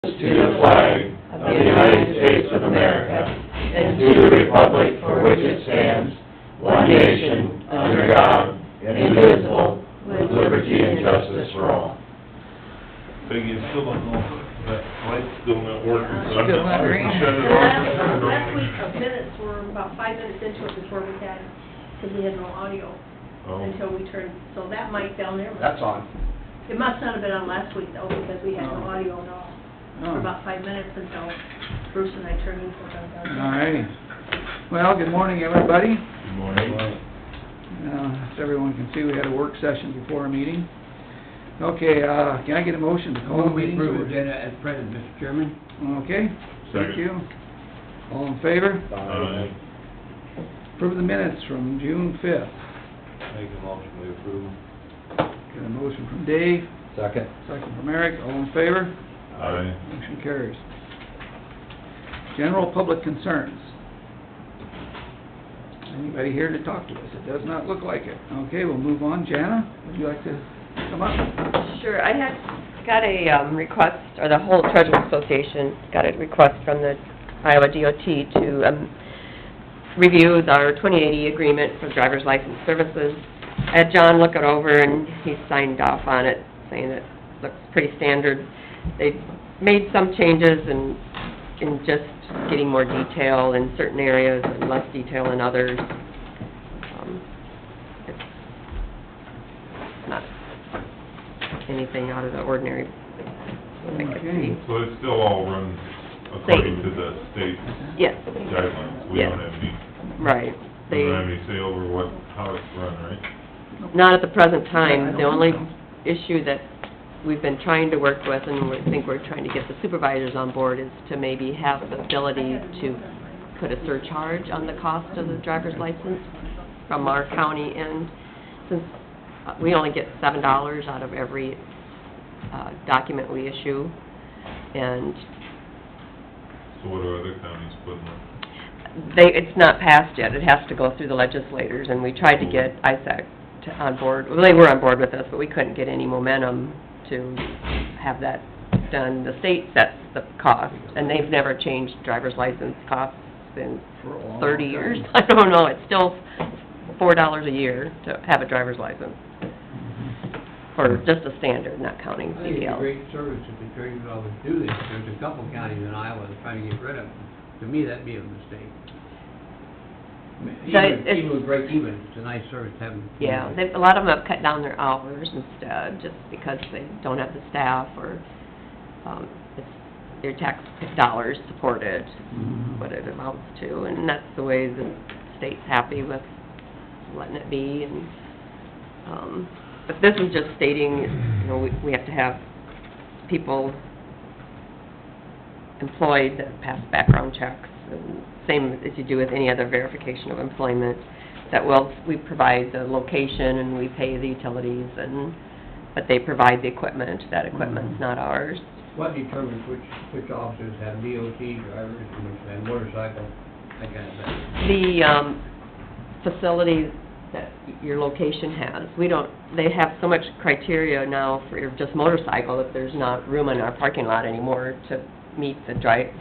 to the flag of the United States of America and to the republic for which it stands, one nation, under God, indivisible, with liberty and justice for all. Peggy, you still don't know if that light's still not working, so I'm Still not not green. shut it off. Last week's minutes were about 5 minutes into it before we had, because we had no audio Oh. until we turned, so that mic down there. That's on. It must not have been on last week though, because we had no audio at all. For Oh. about 5 minutes until Bruce and I turned into it. All righty. Well, good morning, everybody. Good morning. As everyone can see, we had a work session before our meeting. Okay, can I get a motion to call the meeting? Approve agenda as present, Mr. Chairman. Okay, thank Second. you. All in favor? Aye. Approve the minutes from June 5th. Make a motion, we approve. Got a motion from Dave, Second. second from Eric, all in favor? Aye. Motion carries. General public concerns. Anybody here to talk to us? It does not look like it. Okay, we'll move on. Jana, would you like to come up? Sure, I got a request, or the whole Treasurers Association got a request from the Iowa DOT to review our 2080 agreement for driver's license services. I had John look it over, and he signed off on it, saying it looks pretty standard. They made some changes in just getting more detail in certain areas and less detail in others. It's not anything out of the ordinary. I could see. So it still all runs according to the state Yes, guidelines? We Yes. don't have any, right. we don't have They, any say over how it's run, right? not at the present I time. don't The only think issue that we've been trying to work with, and we think we're trying to get the supervisors on board, is to maybe have the ability to put a surcharge on the cost of the driver's license from our county end, since we only get $7 out of every document we issue, and So what are other counties putting up? it's not passed yet. It has to go through the legislators, and we tried to get ISAC on board. Well, they were on board with us, but we couldn't get any momentum to have that done. The state sets the cost, and they've never changed driver's license costs in For a long 30 time. years. I don't know, it's still $4 a year to have a driver's license, for just a standard, not counting I think it's a CDL. great service if the treasurers always do this. There's a couple counties in Iowa that's trying to get rid of them. To me, that'd be a mistake. Even with break even, it's a nice service to have them. Yeah, a lot of them have cut down their hours instead, just because they don't have the staff, or, it's their tax dollars supported, what it amounts to, and that's the way the state's happy with letting it be, and, but this is just stating, you know, we have to have people employed that pass background checks, and same as you do with any other verification of employment, that we provide the location and we pay the utilities, but they provide the equipment. That equipment's not ours. What determines which officers have DOT drivers and motorcycle, that kind of thing? The facility that your location has, they have so much criteria now for just motorcycle that there's not room in our parking lot anymore to meet the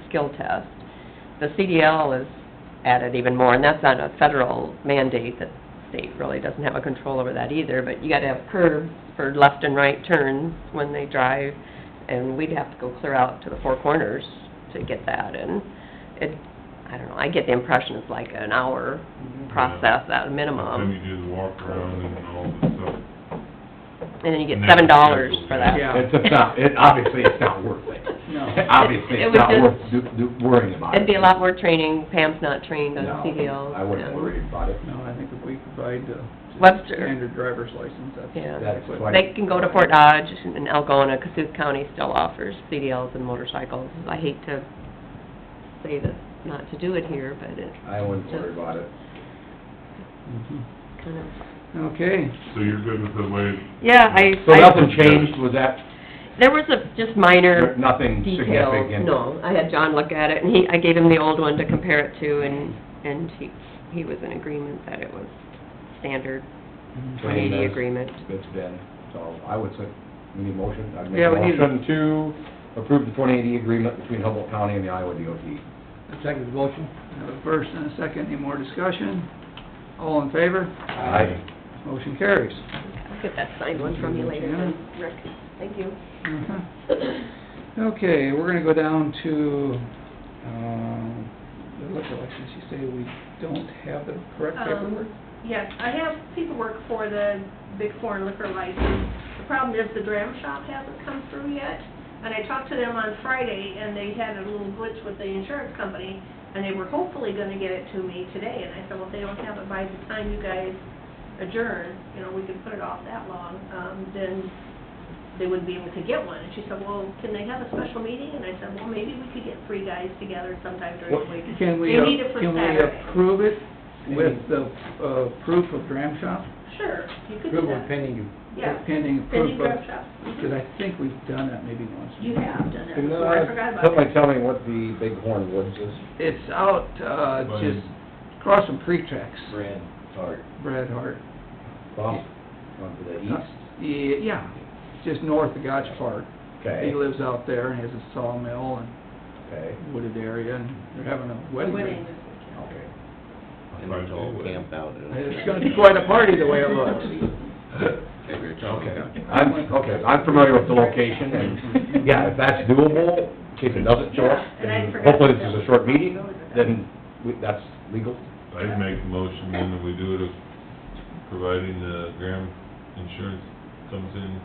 skill test. The CDL is added even more, and that's not a federal mandate. The state really doesn't have a control over that either, but you gotta have curbs for left and right turns when they drive, and we'd have to go clear out to the four corners to get that, and I don't know, I get the impression it's like an hour process at a Then minimum, you do the walk around and all this stuff. and then you get And that's $7 scheduled, for that. Yeah. Obviously, it's not worth it. No. Obviously, It it's would not just- worth worrying about it. It'd be a lot more training. Pam's not trained on No, CDLs. I wouldn't and- worry about it. No, I think if we provide the Webster. standard driver's license, Yeah. That's what quite- They can go to Fort Dodge and Algona. Cassuth County still offers CDLs and motorcycles. I hate to say that not to do it here, but it I wouldn't worry about it. kind of... Okay, So you're good with the way, Yeah, So nothing changed with that? There was just minor Nothing details. significant? No, I had John look at it, and I gave him the old one to compare it to, and he was in agreement that it was standard Same 2080 as agreement. It's been, so I would say, we need motion, I'd make Yeah, a we need- motion to approve the 2080 agreement between Humboldt County and the Iowa DOT. I second the motion. I have a first and a second, any more discussion? All in favor? Aye. Motion carries. I'll get that signed one from you later then, Rick. Thank you. Okay, we're gonna go down to, the liquor license. You say we don't have the correct paperwork? Yes, I have paperwork for the Big Foreign liquor license. The problem is the dram shop hasn't come through yet, and I talked to them on Friday, and they had a little glitch with the insurance company, and they were hopefully gonna get it to me today, and I said, well, if they don't have it by the time you guys adjourn, you know, we could put it off that long, then they wouldn't be able to get one. And she said, well, can they have a special meeting? And I said, well, maybe we could get 3 guys together sometime during the week. Can we, They need it for can we Saturday. approve it with the, proof of dram shop? Sure, you could do Approval that. pending. Yeah, Pending pending proof of, dram shop. because I think we've done that maybe once. You have done that Can before, I forgot about somebody that. tell me what the Bighorn Woods is? It's out, just across from Pre-Trex, Brad Hart, Brad Hart. Across, onto the east? Yeah, just north of Gotch Park. Okay, He lives out there and has a sawmill and okay, wooded area, and they're having a The wedding. wedding. okay. and it's all camped out. It's gonna be quite a party the way it looks. Okay, I'm familiar with the location, and, yeah, if that's doable, in case it doesn't show up, Yeah, and I then forgot hopefully this that is a was- short meeting, then that's legal. I'd make the motion then that we do it, providing the Graham insurance comes in,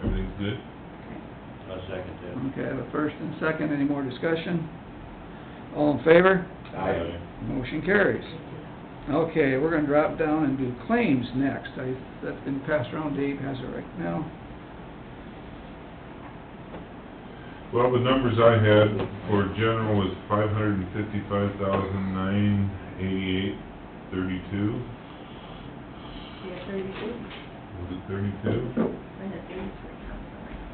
everything's good. I'll second that. Okay, I have a first and second, any more discussion? All in favor? Aye. Motion carries. Okay, we're gonna drop down and do claims next. That's been passed around, Dave has it right now. Well, the numbers I had for general was 555,988.32. Yeah, 32. Was it 32? I had 33.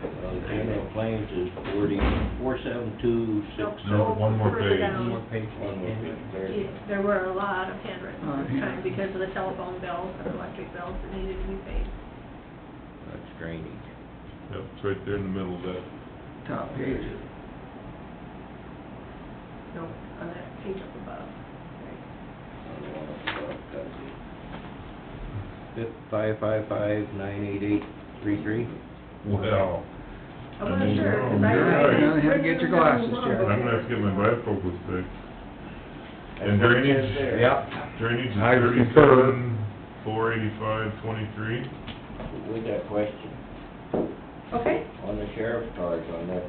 Well, the general claims is 472,6. No, one more Further page. down. One more page. One more page, there. Yeah, there were a lot of handwritten this yeah. time because of the telephone bills and electric bills that needed to be paid. That's drainage. Yep, it's right there in the middle of that. Top page. No, on that page up above. On the one above, got it. 555,988.33. Well, I wasn't sure, 'cause I... You're right. You're gonna have to get your glasses, Jerry. I'm gonna have to get my bifocals fixed. And drainage, Yeah, drainage is I concur. 37,485.23. We got a question Okay, on the sheriff's cars on that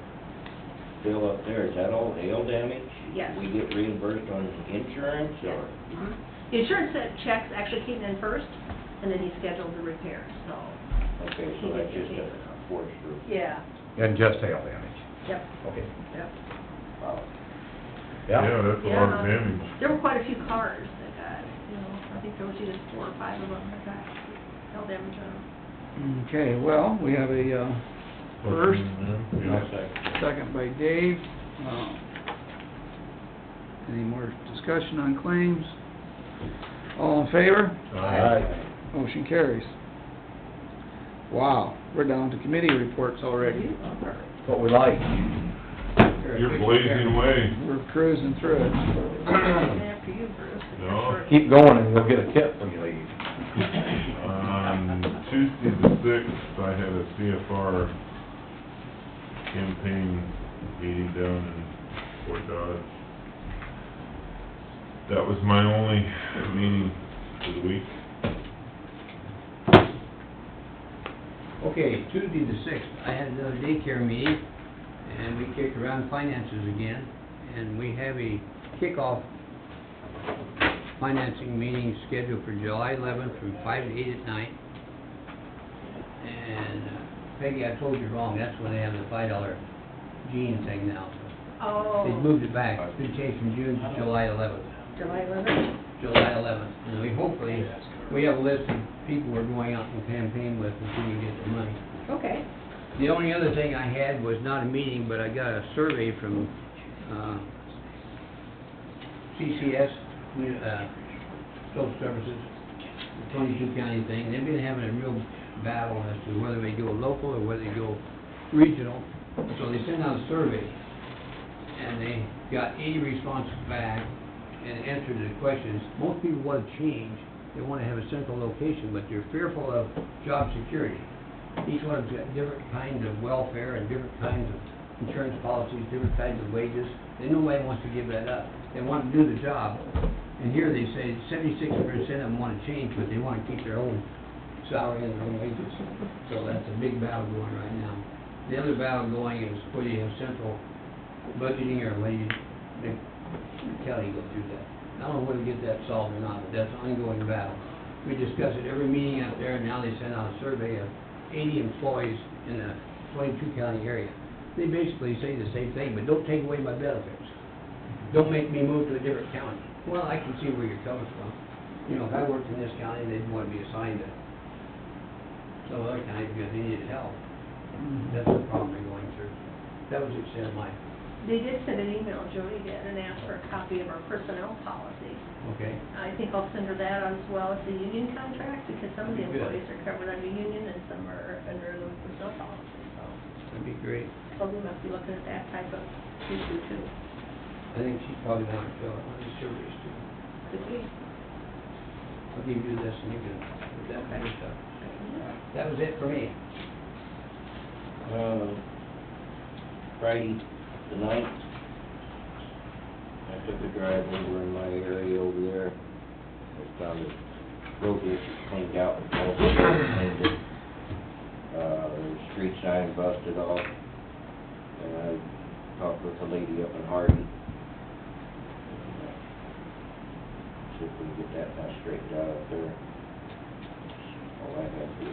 bill up there. Is that all hail damage? Yes. We get reimbursed on insurance or? mhm. The insurance checks actually came in first, and then he scheduled the repair, so... Okay, he so that's gets just it. a force through. Yeah, and just hail damage, yep, okay. yep. Wow. Yeah, that's a lot of Yeah. damage. There were quite a few cars that got, you know, I think there was either 4 or 5 of them that got held damage on them. Okay, well, we have a, first, Yeah. I'll second. second by Dave. Any more discussion on claims? All in favor? Aye. Motion carries. Wow, we're down to committee reports already. That's what we like. You're blazing away. We're cruising through it. After you, Bruce. No. Keep going and you'll get a tip when you leave. On Tuesday the 6th, I had a CFR campaign meeting down in Fort Dodge. That was my only meeting for the week. Okay, Tuesday the 6th, I had another daycare meeting, and we kicked around finances again, and we have a kickoff financing meeting scheduled for July 11th from 5 to 8 at night. And Peggy, I told you wrong, that's when they have the $5 gene thing now. Oh. They moved it back, it's been changed from June to July 11th. July 11th? July 11th, and we hopefully, we have a list of people we're going out and campaign with and see if we can get the money. Okay. The only other thing I had was not a meeting, but I got a survey from, CCS, Social Services, the 22 county thing. They've been having a real battle as to whether they go local or whether they go regional. So they sent out a survey, and they got 80 responses back, and answered the questions. Most people want to change, they want to have a central location, but they're fearful of job security. Each one has got different kinds of welfare and different kinds of insurance policies, different kinds of wages, and nobody wants to give that up. They want to do the job, and here they say 76% of them want to change, but they want to keep their own salary and their own wages. So that's a big battle going right now. The other battle going is whether you have central budgeting or whether you make the county go through that. I don't know whether to get that solved or not, but that's an ongoing battle. We discuss it every meeting out there, and now they sent out a survey of 80 employees in the 22 county area. They basically say the same thing, but don't take away my benefits. Don't make me move to a different county. Well, I can see where you're coming from. You know, if I worked in this county, they'd want to be assigned to some other county because they needed help. That's the problem they're going through. That was the extent of my, They did send an email, Jody did, and asked for a copy of our personnel policy. okay? I think I'll send her that as well as the union contract, because some of the Good. employees are covered under union and some are under the personnel policy, so. That'd be great. So we must be looking at that type of issue too. I think she's probably not fill out one of these surveys too. Could be. I'll give you this and you can put that kind of stuff. That was it for me. Friday the 9th, I took a drive over in my area over there. I found the road ditch cleaned out, and all cleaned it. The street sign busted off. And I talked with a lady up in Hardin. See if we can get that now straightened out up there. All I have to do.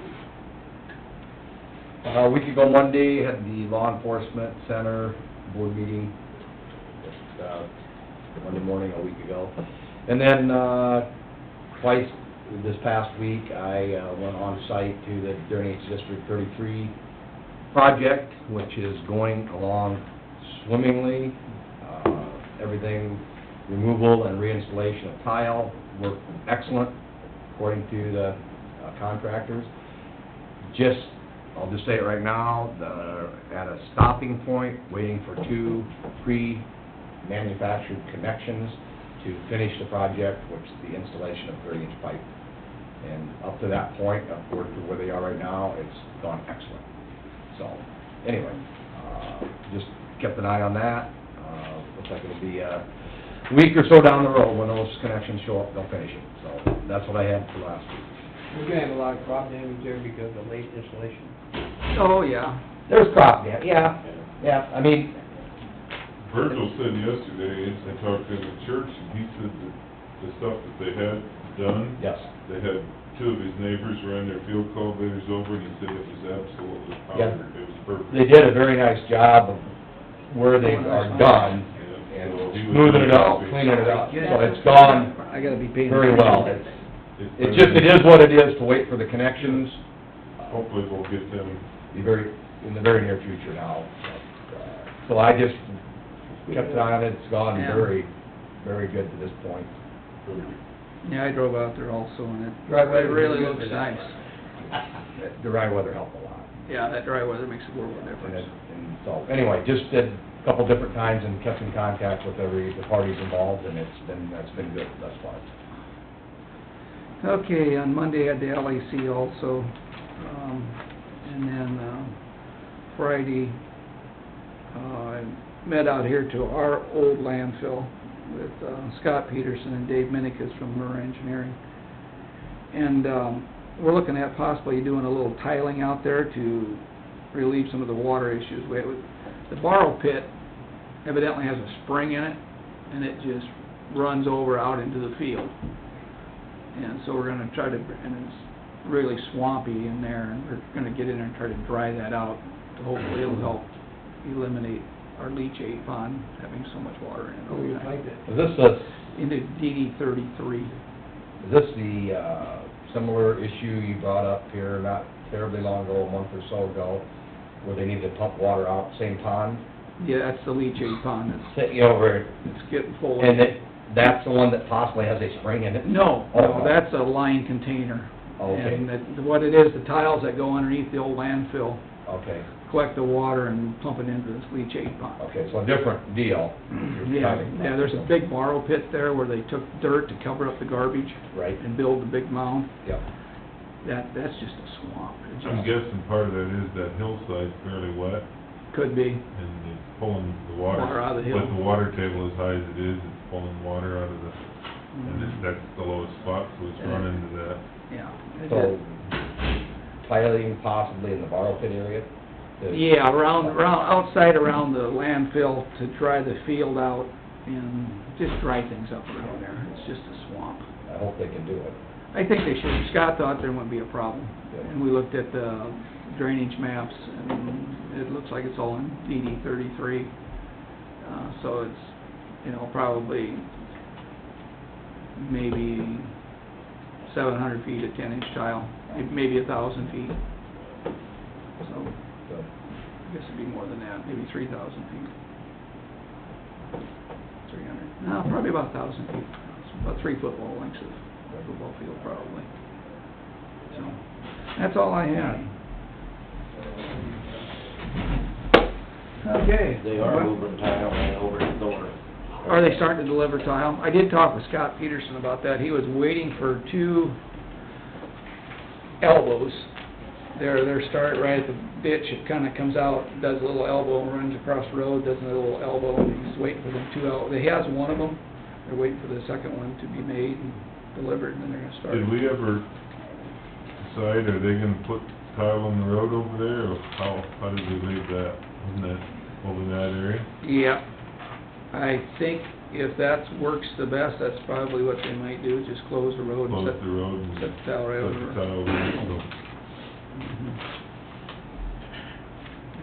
A week ago Monday, had the Law Enforcement Center board meeting, just, Monday morning a week ago. And then, twice this past week, I, went on site to the Drainage District 33 project, which is going along swimmingly. Everything, removal and reinstallation of tile, worked excellent, according to the contractors. I'll just say it right now, at a stopping point, waiting for 2 pre-manufactured connections to finish the project, which is the installation of 30-inch pipe. And up to that point, upward to where they are right now, it's gone excellent. So, anyway, just kept an eye on that. Looks like it'll be a week or so down the road when those connections show up, they'll finish it. So, that's what I had for last week. We're gonna have a lot of crop damage there because of late installation. Oh, yeah. There's crop damage, yeah, I mean, Virgil said yesterday, I talked to him at church, and he said that the stuff that they had done, yes, they had 2 of his neighbors ran their field cultivators over, and he said it was absolutely powdered, it was perfect. they did a very nice job of where they are done, Yeah, and so he was smoothing it very out, happy. cleaning it up, so it's gone I gotta be paying very well. attention. It is what it is to wait for the connections, Hopefully we'll get them, in the very near future now. So I just kept an eye on it, it's gone Yeah. very, very good to this point. Yeah, I drove out there also, and it Dry weather really is good looks for that. nice. The dry weather helped a lot. Yeah, that dry weather makes a world of And difference. so, anyway, just did a couple different times and kept in contact with the parties involved, and that's been good thus far. Okay, on Monday I had the LAC also, and then, Friday, I met out here to our old landfill with, Scott Peterson and Dave Minikis from Murrah Engineering. And, we're looking at possibly doing a little tiling out there to relieve some of the water issues. The borrow pit evidently has a spring in it, and it just runs over out into the field. And so we're gonna try to, and it's really swampy in there, and we're gonna get in there and try to dry that out. Hopefully it'll help eliminate our leachate pond having so much water in it all the time. Is this Into DD 33. is this the, similar issue you brought up here not terribly long ago, a month or so ago, where they need to pump water out, same pond? Yeah, that's the leachate pond, Sitting over, it's getting full. and that's the one that possibly has a spring in it? No, Oh. no, that's a line container. Okay. And what it is, the tiles that go underneath the old landfill Okay, collect the water and pump it into this leachate pond. okay, so a different deal. Yeah, there's a big borrow pit there where they took dirt to cover up the garbage Right, and build a big mound. yep. That's just a swamp. It I'm just guessing part of that is that hillside's fairly wet, could be. and it's pulling the water. Water out of the hill. With the water table as high as it is, it's pulling water out of the, and that's the lowest spot, so it's run into that. Yeah. It So, did. piling possibly in the borrow pit area? Yeah, outside around the landfill to dry the field out and just dry things up around there. It's just a swamp. I hope they can do it. I think they should. Scott thought there wouldn't be a problem. Good. And we looked at the drainage maps, and it looks like it's all in DD 33. So it's, you know, probably maybe 700 feet of 10-inch tile, maybe 1,000 feet. So So, I guess it'd be more than that, maybe 3,000 feet. 300, no, probably about 1,000 feet. It's about 3 football lengths of football field probably. So, that's all I had. Okay. They are moving tile and over to Thorne. Are they starting to deliver tile? I did talk with Scott Peterson about that. He was waiting for 2 elbows. They're started right at the ditch. It kinda comes out, does a little elbow, and runs across the road, does a little elbow, and he's waiting for them 2 elbows. He has one of them. They're waiting for the second one to be made and delivered, and then they're gonna start. Did we ever decide, are they gonna put tile on the road over there, or how did they leave that? Wasn't that over that area? Yeah. I think if that works the best, that's probably what they might do, is just close the road and Close set the road and set the tile right put over. the tile over there, so. Mhm.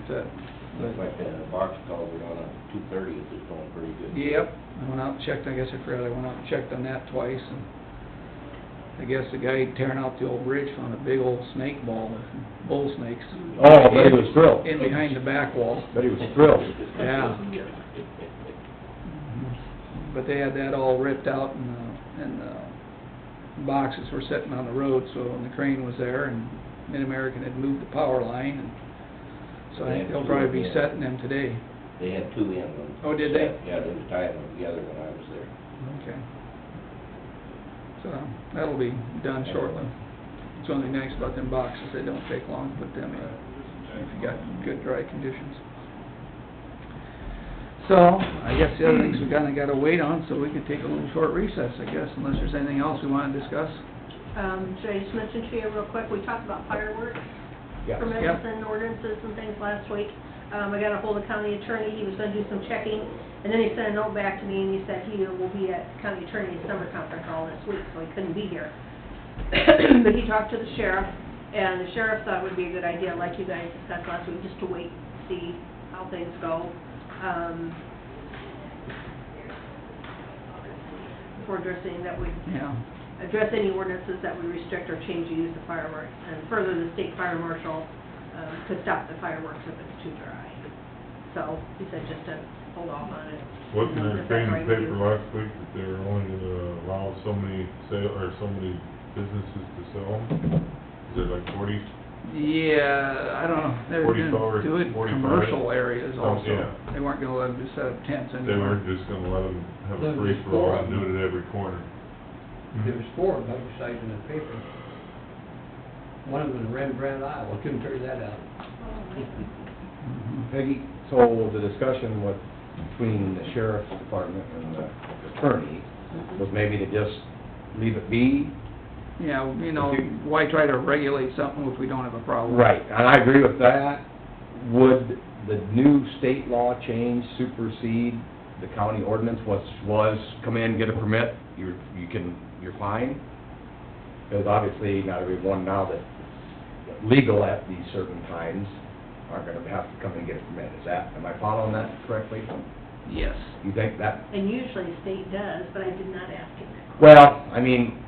Is that, Looks like the box culvert on 230 is going pretty good. yep, I went out and checked, I guess I forgot, I went out and checked on that twice, and I guess the guy tearing out the old bridge found a big old snake ball with bull snakes. Oh, but he was thrilled. In behind the back wall. But he was thrilled. Yeah. But they had that all ripped out, and boxes were sitting on the road, so when the crane was there, and Mid-American had moved the power line, and so I think they'll probably be setting them today. They had 2 in them. Oh, did they? Yeah, they was tying them together when I was there. Okay. So, that'll be done shortly. It's only nice about them boxes, they don't take long to put them in, if you got good dry conditions. So, I guess the other things we kinda gotta wait on, so we can take a little short recess, I guess, unless there's anything else we wanna discuss. Should I just mention to you real quick, we talked about fireworks Yeah. permits Yep. and ordinances and things last week. I got ahold of county attorney, he was gonna do some checking, and then he sent a note back to me and he said he will be at county attorney's summer conference all this week, so he couldn't be here. But he talked to the sheriff, and the sheriff thought it would be a good idea, like you guys discussed last week, just to wait, see how things go. Before addressing that would Yeah. address any ordinances that would restrict or change the use of fireworks, and further, the state fire marshal could stop the fireworks if it's too dry. So, he said just to hold off on it. Wasn't there a If thing in that's the right with paper you. last week that they were only gonna allow so many or so many businesses to sell them? Is there like 40? Yeah, I don't know, they were 44, gonna do it in 45. commercial areas Oh, also. yeah. They weren't gonna let them just set up tents They anymore. weren't just gonna let them have a There was free-for-all 4 and of do them. it at every corner. There was 4 publicized in the paper. One of them in Rembrandt, Iowa, couldn't figure that out. Peggy, so the discussion between the sheriff's department and the attorney was maybe to just leave it be? Yeah, you know, why try to regulate something if we don't have a problem? Right, and I agree with that. Would the new state law change supersede the county ordinance, was come in, get a permit, you're fine? Because obviously, not everyone now that legal at these certain times aren't gonna have to come in and get a permit. Am I following that correctly? Yes. You think that, And usually state does, but I did not ask him that. well, I mean,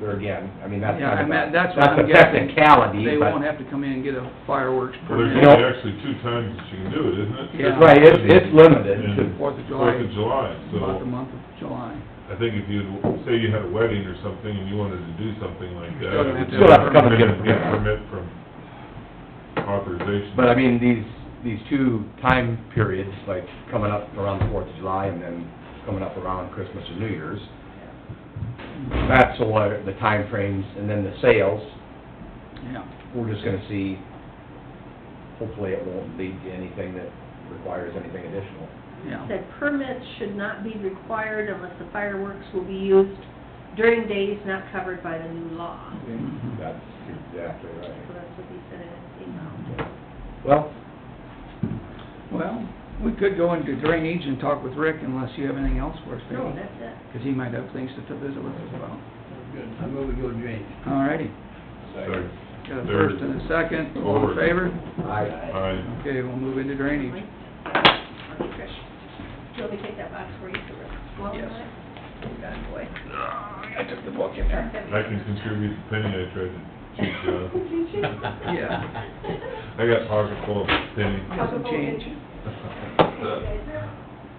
there again, I mean, that's Yeah, kind of, I mean, that's what that's I'm a guessing. technicality, They but... won't have to come in and get a fireworks Well, there's permit. You know- only actually 2 times that you can do it, isn't it? Yeah. Right, it's limited And to, 4th of July. 4th of July, About the so month of July. I think if you, say you had a wedding or something and you wanted to do something like that. Still gonna have to Still have to come and get a permit. Permit from authorization. But I mean, these two time periods, like coming up around the 4th of July and then coming up around Christmas and New Year's, that's what the time frames, and then the sales, Yeah. we're just gonna see, hopefully it won't lead to anything that requires anything additional. Yeah. Said permits should not be required unless the fireworks will be used during days not covered by the new law. Mhm. That's exactly So right. that's what he said in his email. Well, Well, we could go into drainage and talk with Rick unless you have anything else for us, No, Peggy. that's it. Because he might have things to visit with us about. Good. I move we go to drainage. All righty. Second. Got a first and a second, all in Forward. favor? Aye. Okay, we'll move into drainage. Okay, Trish. Do you want me to take that box for you to go on Yes. that? Bad boy. I took the book in there. I can contribute the penny I tried to cheat John. Did you? Yeah. I got pocket full of pennies. Got some change.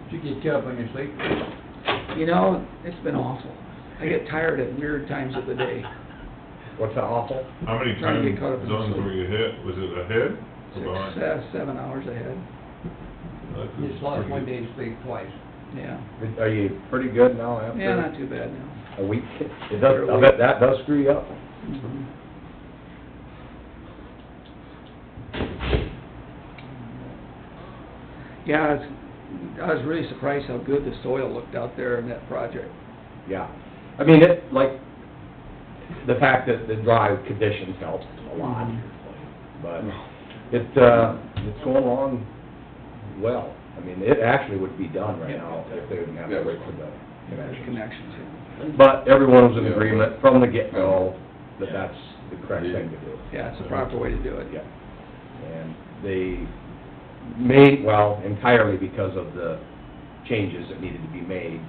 Did you get caught up on your sleep? You know, it's been awful. I get tired at weird times of the day. what's that, awful? How many Trying to time get caught up in zones sleep. were you hit? Was it ahead or behind? 7 hours ahead, That's You just lost pretty one good. day's sleep twice. yeah. Are you pretty good now after? Yeah, not too bad now. A week? It does, I bet that does screw you up. Mhm. Yeah, I was really surprised how good the soil looked out there in that project. Yeah. I mean, it, like, the fact that the dry conditions helped a lot, but it's going along well. I mean, it actually would be done right now if they didn't have to wait for the There's connections. connections, yeah. But everyone was in agreement from the get-go that that's the correct thing to do. Yeah, it's the proper way to do it. Yeah. And they made, well, entirely because of the changes that needed to be made,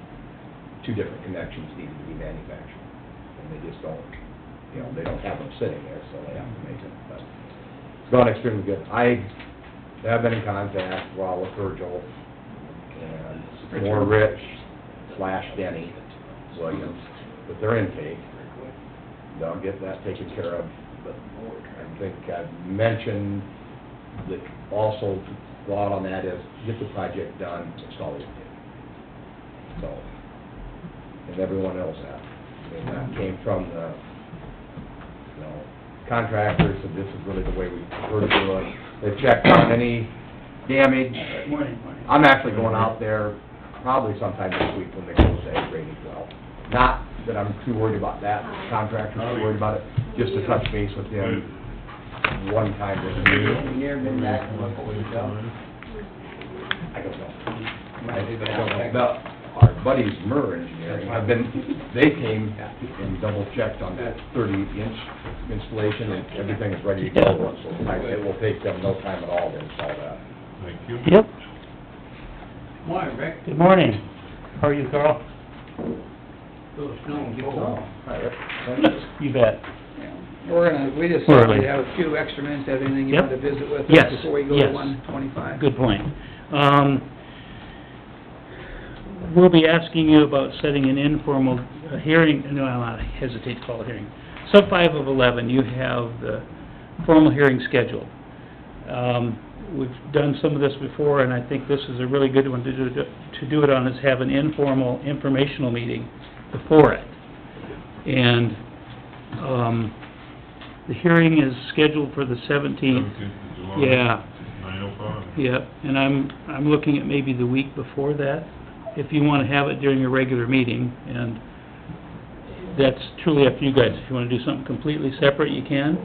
2 different connections needed to be manufactured. And they just don't, you know, they don't have them sitting there, so they have to make them. But it's gone extremely good. I have been in contact, well, with Virgil and more Rich / Denny Williams with their intake. They'll get that taken care of, but I think I've mentioned that also thought on that is get the project done, install it. So, and everyone knows that. And that came from the, you know, contractors, and this is really the way we prefer to do it. They've checked on any damage. Morning. I'm actually going out there probably sometime this week when they close that drainage well. Not that I'm too worried about that, contractors are worried about it, just to touch base with them one time this year. You never been back and look over yourself? I don't know. Our buddies, Murr Engineering, they came and double checked on that 30-inch installation, and everything is ready to go. So it will take them no time at all to install that. Thank you. Yep, Morning, Rick. good morning. How are you, Carl? Little snow and get Oh, warm. hi, Rick. Thanks. You bet. We just We're thought early. we'd have a few extra minutes, have anything you Yep. want to visit with Yes, us before we go to yes. 125? Good point. We'll be asking you about setting an informal hearing, no, I hesitate to call it a hearing. Sub 5 of 11, you have the formal hearing scheduled. We've done some of this before, and I think this is a really good one to do it on, is have an informal informational meeting before it. And, the hearing is scheduled for the 17th. 17th of July. Yeah. 9:05. Yep, and I'm looking at maybe the week before that, if you wanna have it during a regular meeting, and that's truly up to you guys. If you wanna do something completely separate, you can,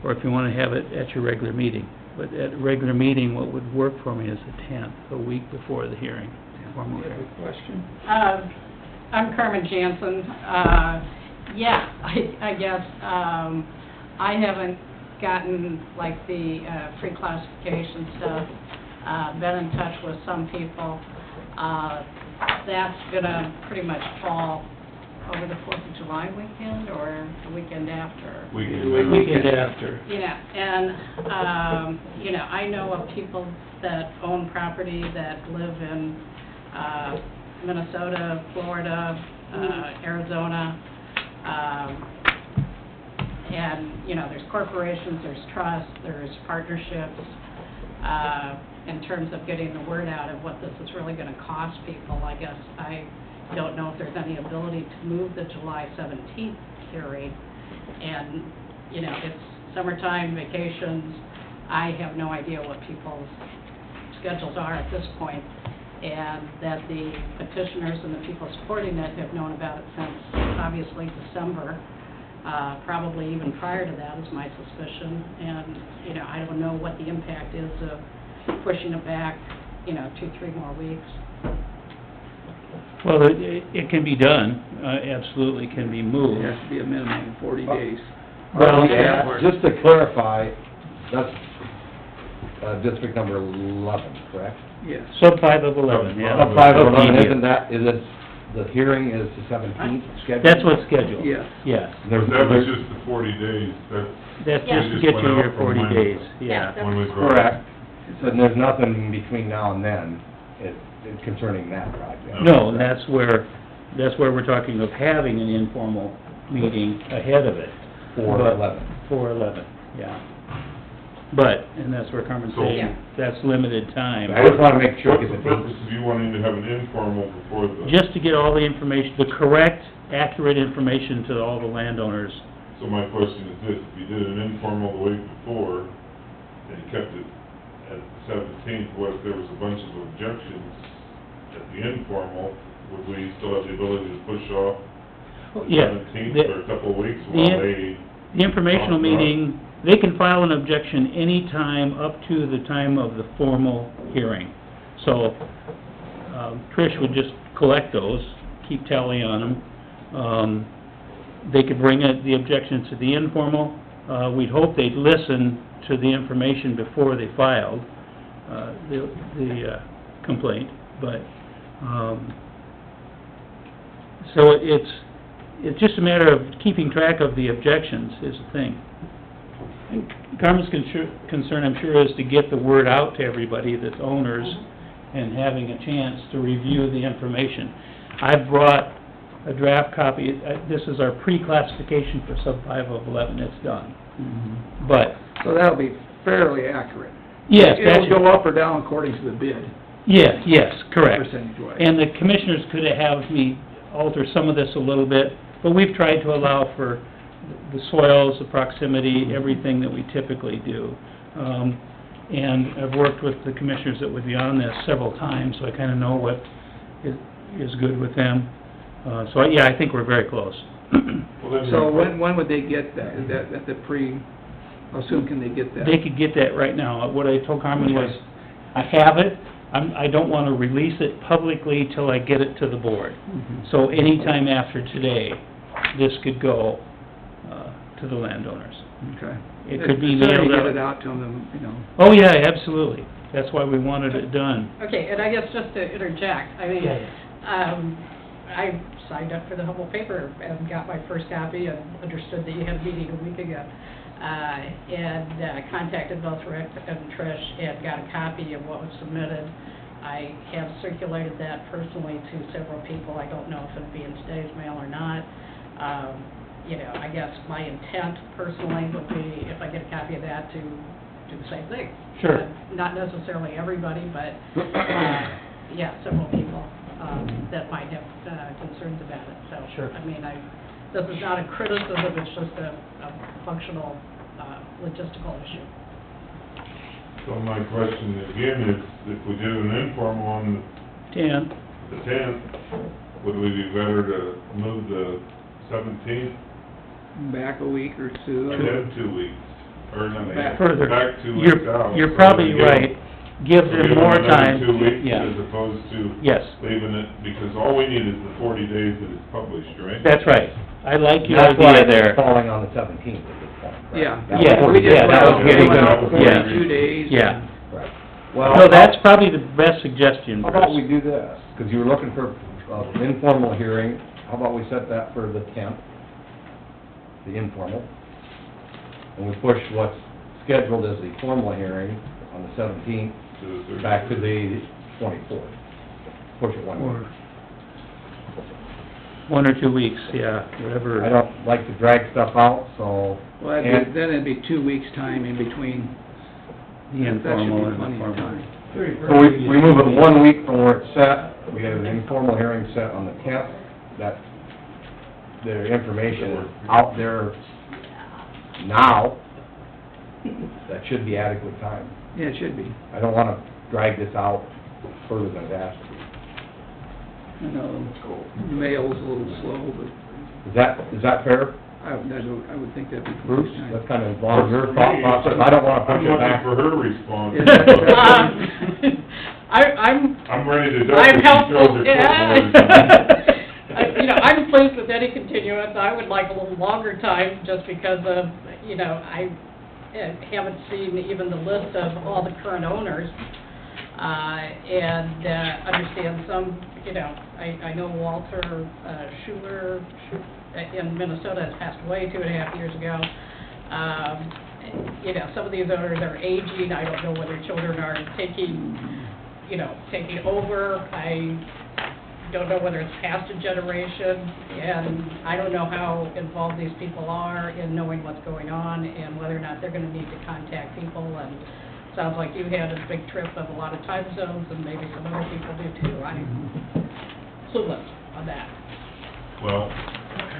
or if you wanna have it at your regular meeting. But at a regular meeting, what would work for me is the 10th, a week before the hearing, formal You have hearing. a question? I'm Carmen Jansen. Yeah, I guess, I haven't gotten like the pre-classification stuff, been in touch with some people. That's gonna pretty much fall over the 4th of July weekend or the weekend after. Weekend after. Yeah, and, you know, I know of people that own property that live in, Minnesota, Florida, Arizona, And, you know, there's corporations, there's trusts, there's partnerships, in terms of getting the word out of what this is really gonna cost people. I guess I don't know if there's any ability to move the July 17th hearing. And, you know, it's summertime, vacations. I have no idea what people's schedules are at this point, and that the petitioners and the people supporting it have known about it since, obviously, December, probably even prior to that, is my suspicion. And, you know, I don't know what the impact is of pushing it back, you know, 2-3 more weeks. Well, it can be done, absolutely can be It moved. has to be a minimum of 40 days. Well, Just to clarify, that's, district number 11, correct? Yes. Sub 5 of 11, yeah. Sub 5 of 11, Immediate. isn't that, is it, the hearing is the 17th scheduled? That's what's scheduled. Yes. Yes. There's, That was just the 40 days, That's Yeah. just to get Just you went your up from 40 when- days, Yeah. yeah. when we brought. correct. So there's nothing between now and then concerning that project? No, and that's where we're talking of having an informal meeting ahead of it. For But- 11. For 11, yeah. But, and that's where Carmen's So- saying, that's limited time. I just wanna make sure, What's the because purpose of you wanting to have an informal before the... Just to get all the information, the correct, accurate information to all the landowners. So my question is this, if you did an informal the week before, and you kept it at the 17th, what if there was a bunch of objections at the informal? Would we still have the ability to push off the Yeah, 17th for a couple of weeks the- while they... The informational meeting, they can file an objection any time up to the time of the formal hearing. So, Trish would just collect those, keep tally on them. They could bring the objection to the informal. We'd hope they'd listen to the information before they filed the complaint, but, so it's just a matter of keeping track of the objections is the thing. And Carmen's concern, I'm sure, is to get the word out to everybody that's owners and having a chance to review the information. I've brought a draft copy, this is our pre-classification for sub 5 of 11, it's done. But, So that'll be fairly accurate. yes, that It'll should... go up or down according to the bid, Yes, correct. percentage-wise. And the commissioners could have me alter some of this a little bit, but we've tried to allow for the soils, the proximity, everything that we typically do. And I've worked with the commissioners that would be on this several times, so I kinda know what is good with them. So, yeah, I think we're very close. Well, then So your- when would they get that? Is that at the how soon can they get that? They could get that right now. What I told Carmen was, I have it, I don't wanna release it publicly till I get it to the board. Mhm. So anytime after today, this could go, to the landowners. Okay. It could be The sooner you mailed get it out. out to them, you know. Oh, yeah, absolutely. That's why we wanted it done. Okay, and I guess just to interject, I mean, Yeah. I signed up for the Humboldt paper and got my first copy and understood that you had a meeting a week ago. And contacted both Rick and Trish and got a copy of what was submitted. I have circulated that personally to several people. I don't know if it'll be in today's mail or not. You know, I guess my intent personally would be, if I get a copy of that, to do the same thing. Sure. Not necessarily everybody, but, yeah, several people, that might have, concerns about it, so. Sure. I mean, this is not a criticism, it's just a functional, logistical issue. So my question again is, if we did an informal on 10, the 10th, would we be better to move the 17th Back a week or two. and then 2 weeks? Or not, Back further. back 2 weeks out? You're so probably we give them- right. Give so them give more another time. 2 weeks Yeah. as opposed to Yes, leaving it, because all we need is the 40 days that it's published, right? that's right. I like your That's why idea it's there. falling on the 17th at this point, correct? Yeah. That was Yeah, 40 yeah, that was days. getting Yeah. 42 days. Yeah. Right. So that's probably the best suggestion, How about we Bruce. do this, because you were looking for an informal hearing, how about we set that for the 10th, the informal, and we push what's scheduled as the formal hearing on the 17th To the 30th. back to the 24th. Push it one Or, week. 1 or 2 weeks, yeah, whatever. I don't like to drag stuff out, so. Well, and- then it'd be 2 weeks' time in between. The informal and the That should be plenty of formal. time. So we move it 1 week from where it's set, we have an informal hearing set on the 10th, that, the information is out there now, that should be adequate time. Yeah, it should be. I don't wanna drag this out further than it has to be. I know, mail's a little slow, but Is that fair, I would think that'd be Bruce? plenty of time. That's kind of along your thought process, I don't wanna push I'm it back. looking for her response. Yeah, I'm ready to duck I'm if she helpful, throws her yeah. football. I'm pleased with any continuance. I would like a little longer time, just because of, I haven't seen even the list of all the current owners, and understand some, I know Walter Schuler in Minnesota has passed away 2.5 years ago. Some of these owners are aging. I don't know whether children are taking over. I don't know whether it's past a generation, and I don't know how involved these people are in knowing what's going on, and whether or not they're gonna need to contact people, and sounds like you had a big trip of a lot of time zones, and maybe some other people do too. I'm clueless on that. Well,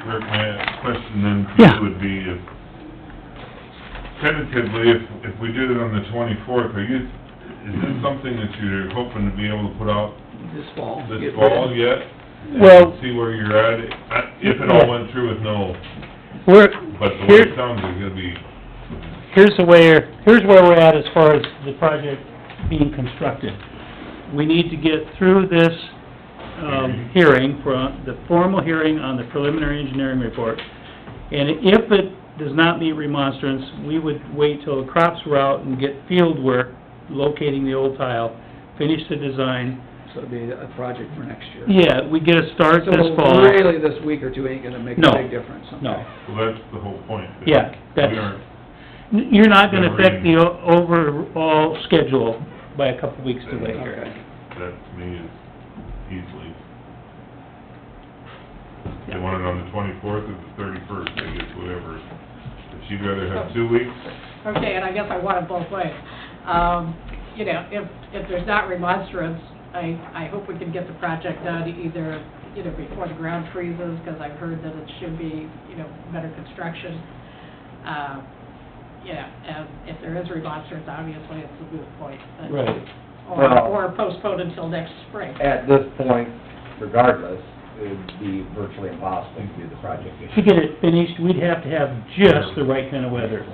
Rick, my question then to Yeah. you would be, if tentatively, if we did it on the 24th, is this something that you're hoping to be able to put out This fall. this Get fall rid- yet? Well- And see where you're at, if it all went through with no, We're, but the way here, it sounds, it's gonna be, here's where we're at as far as the project being constructed. We need to get through this, hearing, the formal hearing on the preliminary engineering report. And if it does not meet remonstrance, we would wait till the crops were out and get field work, locating the old tile, finish the design. So it'd be a project for next year. Yeah, we get a start this So fall. really, this week or two ain't gonna make No. a big difference, okay? No. well, that's the whole point. that Yeah, that's- We aren't, You're not gonna affect the overall schedule by a couple weeks delay here. Okay. that to me is easily, they want it on the 24th or the 31st, I guess, whatever. If she'd rather have 2 weeks, Okay, and I guess I want it both ways. If there's not remonstrance, I hope we can get the project done either before the ground freezes, because I've heard that it should be, better construction. And if there is remonstrance, obviously, it's a moot point. but- Right. Well- Or postpone until next spring. At this point, regardless, it would be virtually impossible to do the project this To year. get it finished, we'd have to have just the right kind of weather,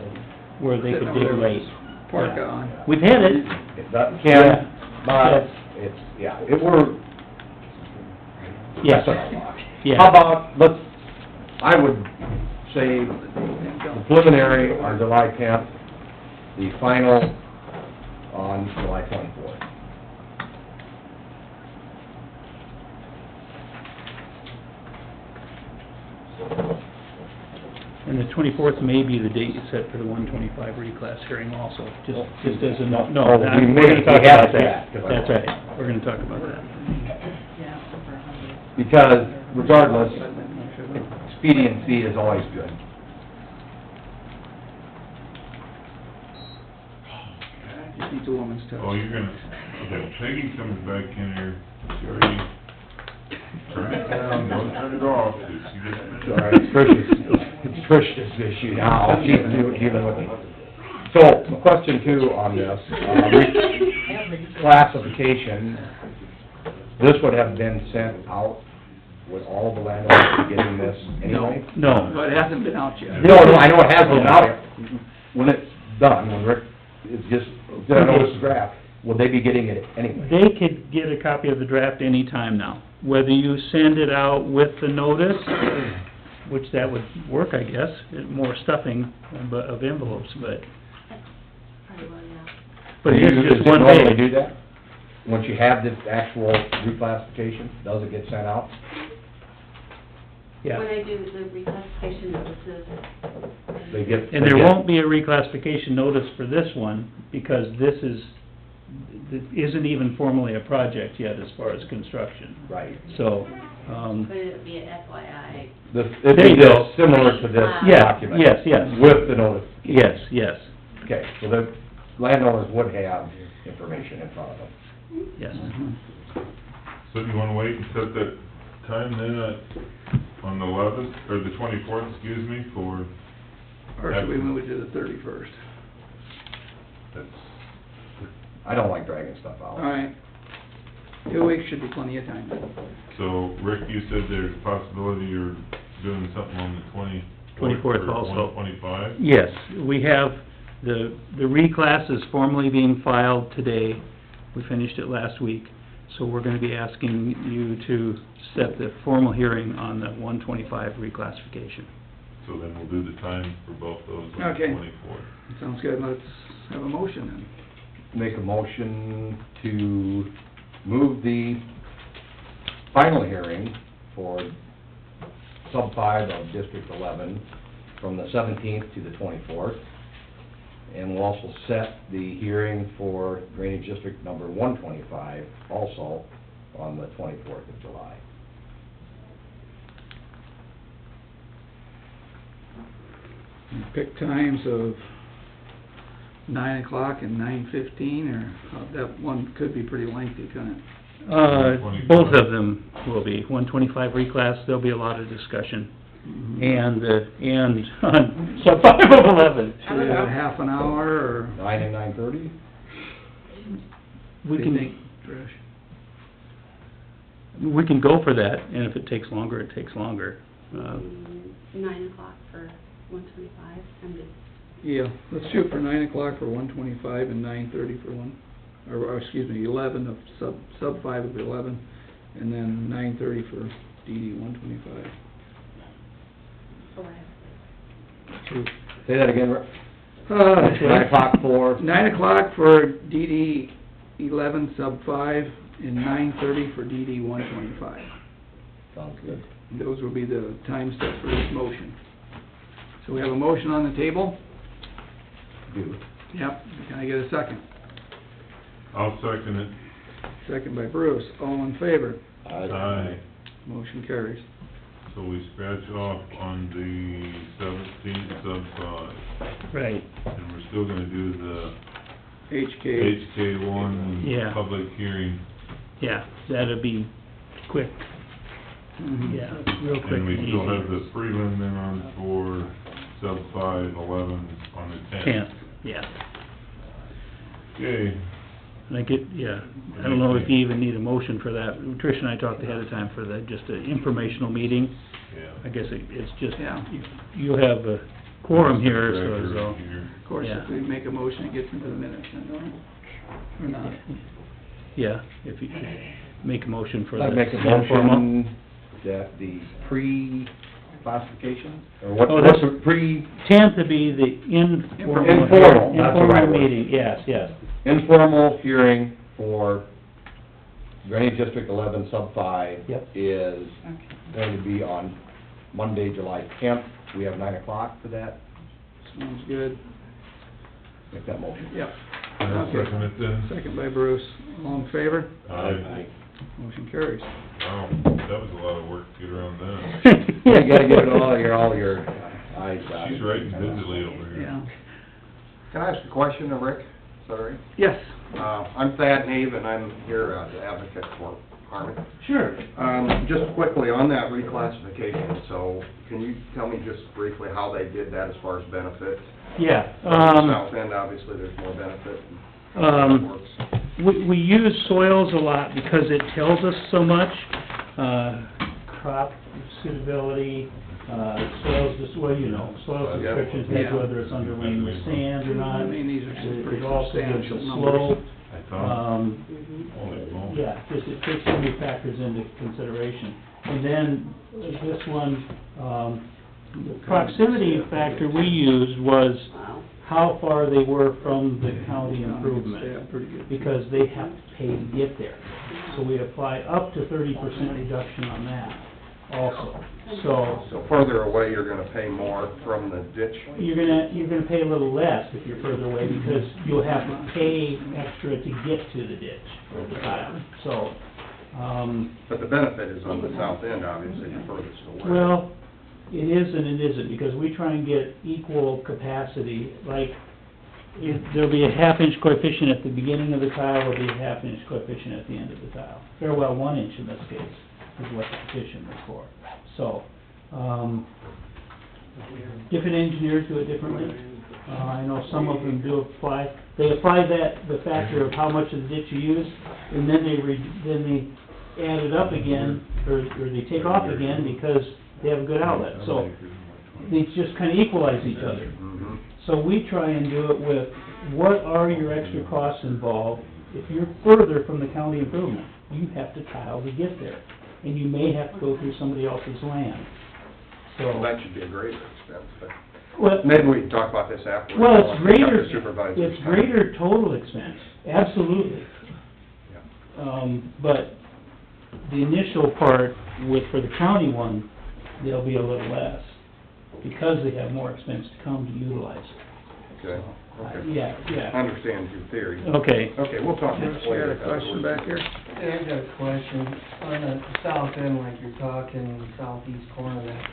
where they could dig late. Park on. We've had it, That Yeah. can, but it's, it were, yes, that's not a lot. yeah. How about, I would say the preliminary on July 10th, the final on July 24th. And the 24th may be the date you set for the 125 reclass hearing also, just as a note. No, Oh, not- we we're gonna talk we have about that. that. That's right, we're gonna talk about that. Yeah, over 100. Because regardless, expediency is always good. Just needs a woman's touch. oh, you're gonna, okay, Peggy comes back in here, she already, turn it down, don't turn it off, 'cause she just... All right, it's Trish's issue now, she's dealing with it. So, question two on this, classification, this would have been sent out with all the landowners getting this anyway? No, But it hasn't been out yet. No, I know it hasn't been out yet. When it's done, when Rick is just, I know it's a draft, will they be getting it anyway? they could get a copy of the draft anytime now, whether you send it out with the notice, which that would work, I guess, more stuffing of envelopes, but it is just one Does it normally day. do that? Once you have the actual reclassification, does it get sent out? Yeah, When they do the reclassification notices, They get... and there won't be a reclassification notice for this one, because this is isn't even formally a project yet as far as construction. Right. So, But it'd be an FYI. It'd There be you go. just similar to this Yeah, document. yes, yes. With the notice. yes, yes, Okay, so the landowners would have information in front of them. yes. So do you wanna wait and set that time then on the 11th, or the 24th, excuse me, for, Or should we move it to the 31st? that's, I don't like dragging stuff out. All right. 2 weeks should be plenty of time. so Rick, you said there's a possibility you're doing something on the 24th or also. 125? Yes, we have, the reclass is formally being filed today. We finished it last week. So we're gonna be asking you to set the formal hearing on the 125 reclassification. So then we'll do the time for both those on the Okay. 24th. Sounds good, let's have a motion then. Make a motion to move the final hearing for sub-5 of District 11 from the 17th to the 24th. And we'll also set the hearing for Drainage District number 125 also on the 24th of July. Pick times of 9 o'clock and 9:15, or that one could be pretty lengthy, couldn't it? Both of them will be, 125 reclass, there'll be a lot of discussion. And on sub 5 of 11. Should we have half an hour, or? 9 and 9:30? We What do you can, think, Trish? we can go for that, and if it takes longer, it takes longer. 9 o'clock for 125, I'm good. Yeah, let's shoot for 9 o'clock for 125 and 9:30 for or excuse me, 11 of sub 5 of 11, and then 9:30 for DD 125. Say that again, Rick. 9 9 o'clock for? 9 o'clock for DD 11 sub 5, and 9:30 for DD 125. Sounds good. Those will be the time set for this motion. So we have a motion on the table? Do. Yep. Can I get a second? I'll second it. Second by Bruce. All in favor? Aye. Motion carries. So we scratch off on the 17th sub 5, Right, and we're still gonna do the HK. HK1 Yeah. public hearing. yeah, that'll be quick, Mhm. yeah, real quick And we and still easy. have the prelim then on for sub 5, 11 on the 10th. 10th, yeah. Okay, And I get, yeah, I don't know if you even need a motion for that. Trish and I talked ahead of time for that, just an informational meeting. I yeah. guess it's just, Yeah. you have a quorum here, so, Director so, here. Of course, Yeah. if we make a motion, it gets into the minutes, then, don't it? Or not? yeah, if you make a motion for I'd the make a informal. motion that the pre-classification, or Oh, what's that's- the pre, 10th would be the informal. Informal, that's the right Informal word. meeting, yes, yes. informal hearing for Drainage District 11 sub 5 Yep. is going to be on Monday, July 10th. We have 9 o'clock for that. Sounds good. Make that motion. Yep. I'll Okay. second it then. Second by Bruce. All in favor? Aye. Motion carries. Wow, that was a lot of work to get around that. You gotta get it all your eyes dotted. She's writing busily over here. Yeah. Can I ask a question of Rick? Sorry. Yes. I'm Thad Nave, and I'm here as an advocate for Harmon. Sure. Just quickly, on that reclassification, so can you tell me just briefly how they did that as far as benefit? Yeah, South End, obviously, there's more benefit. and how that works. we use soils a lot because it tells us so much, crop suitability, soils, soil Yeah. descriptions, Yeah. whether it's underlaying with sand or not. I mean, these are some pretty It also gives substantial a numbers. slope, I thought, holy moly. yeah, just it takes so many factors into consideration. And then this one, the proximity factor we used was Wow. how far they were from the county improvement, Yeah, pretty good. because they have to pay to get there. So we apply up to 30% reduction on that. also. So, So further away, you're gonna pay more from the ditch? you're gonna pay a little less if you're further away, because you'll have to pay extra to get to the ditch for the tile. So, But the benefit is on the south end, obviously, the furthest away. well, it is and it isn't, because we try and get equal capacity, like, there'll be a half-inch coefficient at the beginning of the tile, there'll be a half-inch coefficient at the end of the tile. Or, well, 1 inch in this case, is what the petition was for. So, different engineers do it differently. I know some of them do apply, they apply the factor of how much of the ditch you use, and then they add it up again, or they take off again because they have a good outlet. So, they just kind of equalize each other. Mhm. So we try and do it with, what are your extra costs involved? If you're further from the county improvement, you have to tile to get there, and you may have to go through somebody else's land. Well, So, that should be a greater expense, but well, maybe we can talk about this afterwards. well, I'll it's pick up greater, the supervisor's it's time. greater total expense, absolutely. But the initial part for the county one, there'll be a little less, because they have more expense to come to utilize it. Okay, okay. Yeah, I yeah. understand your theory. Okay. Okay, we'll talk You later. got a question back here? Yeah, I've got a question. On the south end, like you're talking, southeast corner there,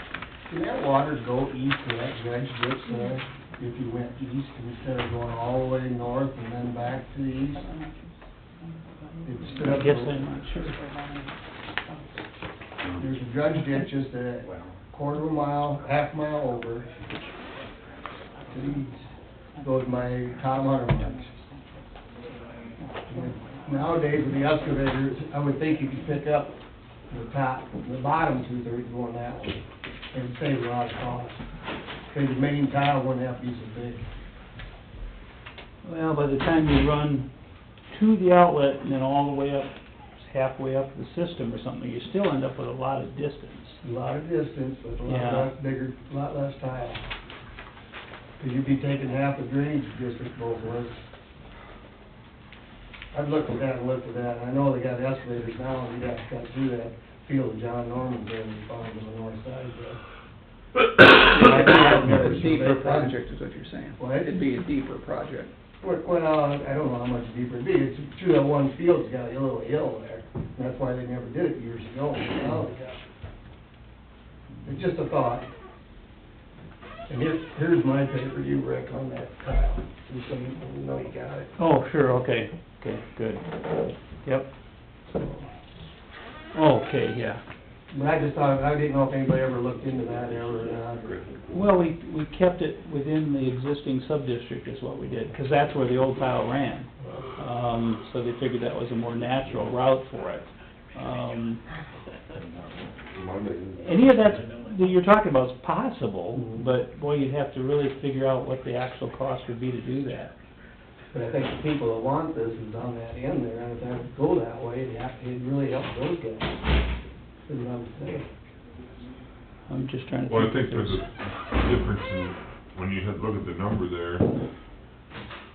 can that water go east to that dredge ditch there? If you went east instead of going all the way north and then back to the east? I guess I'm not sure. There's a dredge ditch just a quarter of a mile, half mile over to the east. Goes my Tom Hunter marks. Nowadays with the excavators, I would think you could pick up the bottom 2/3 going that way. It would save a lot of cost. Because the main tile wouldn't have to be so big. Well, by the time you run to the outlet and then all the way up, halfway up the system or something, you still end up with a lot of distance. A lot of distance, but a lot Yeah. less bigger, a lot less tile. Because you'd be taking half the drainage district both ways. I've looked at that and looked at that, and I know they got excavators now, and you'd have to cut through that field of John Norman's there and find on the north side there. I've never A deeper surveyed that. project is what you're saying. What? It'd be a deeper project. Well, I don't know how much deeper it'd be, it's true that one field's got a little hill there, and that's why they never did it years ago, now they got. It's just a thought. And here's my paper, you Rick, on that tile, just so you know you got it. Oh, sure, okay, good. Yep. Okay, yeah. But I just thought, I didn't know if anybody ever looked into that ever or not. Well, we kept it within the existing sub-district is what we did, because that's where the old tile ran. So they figured that was a more natural route for it. Any of that you're talking about is possible, but boy, you'd have to really figure out what the actual cost would be to do that. But I think the people that want this is on that end there, and if that would go that way, it'd really help those guys. Is what I'm saying. I'm just trying to Well, I think think if there's a difference in, when you look at the number there,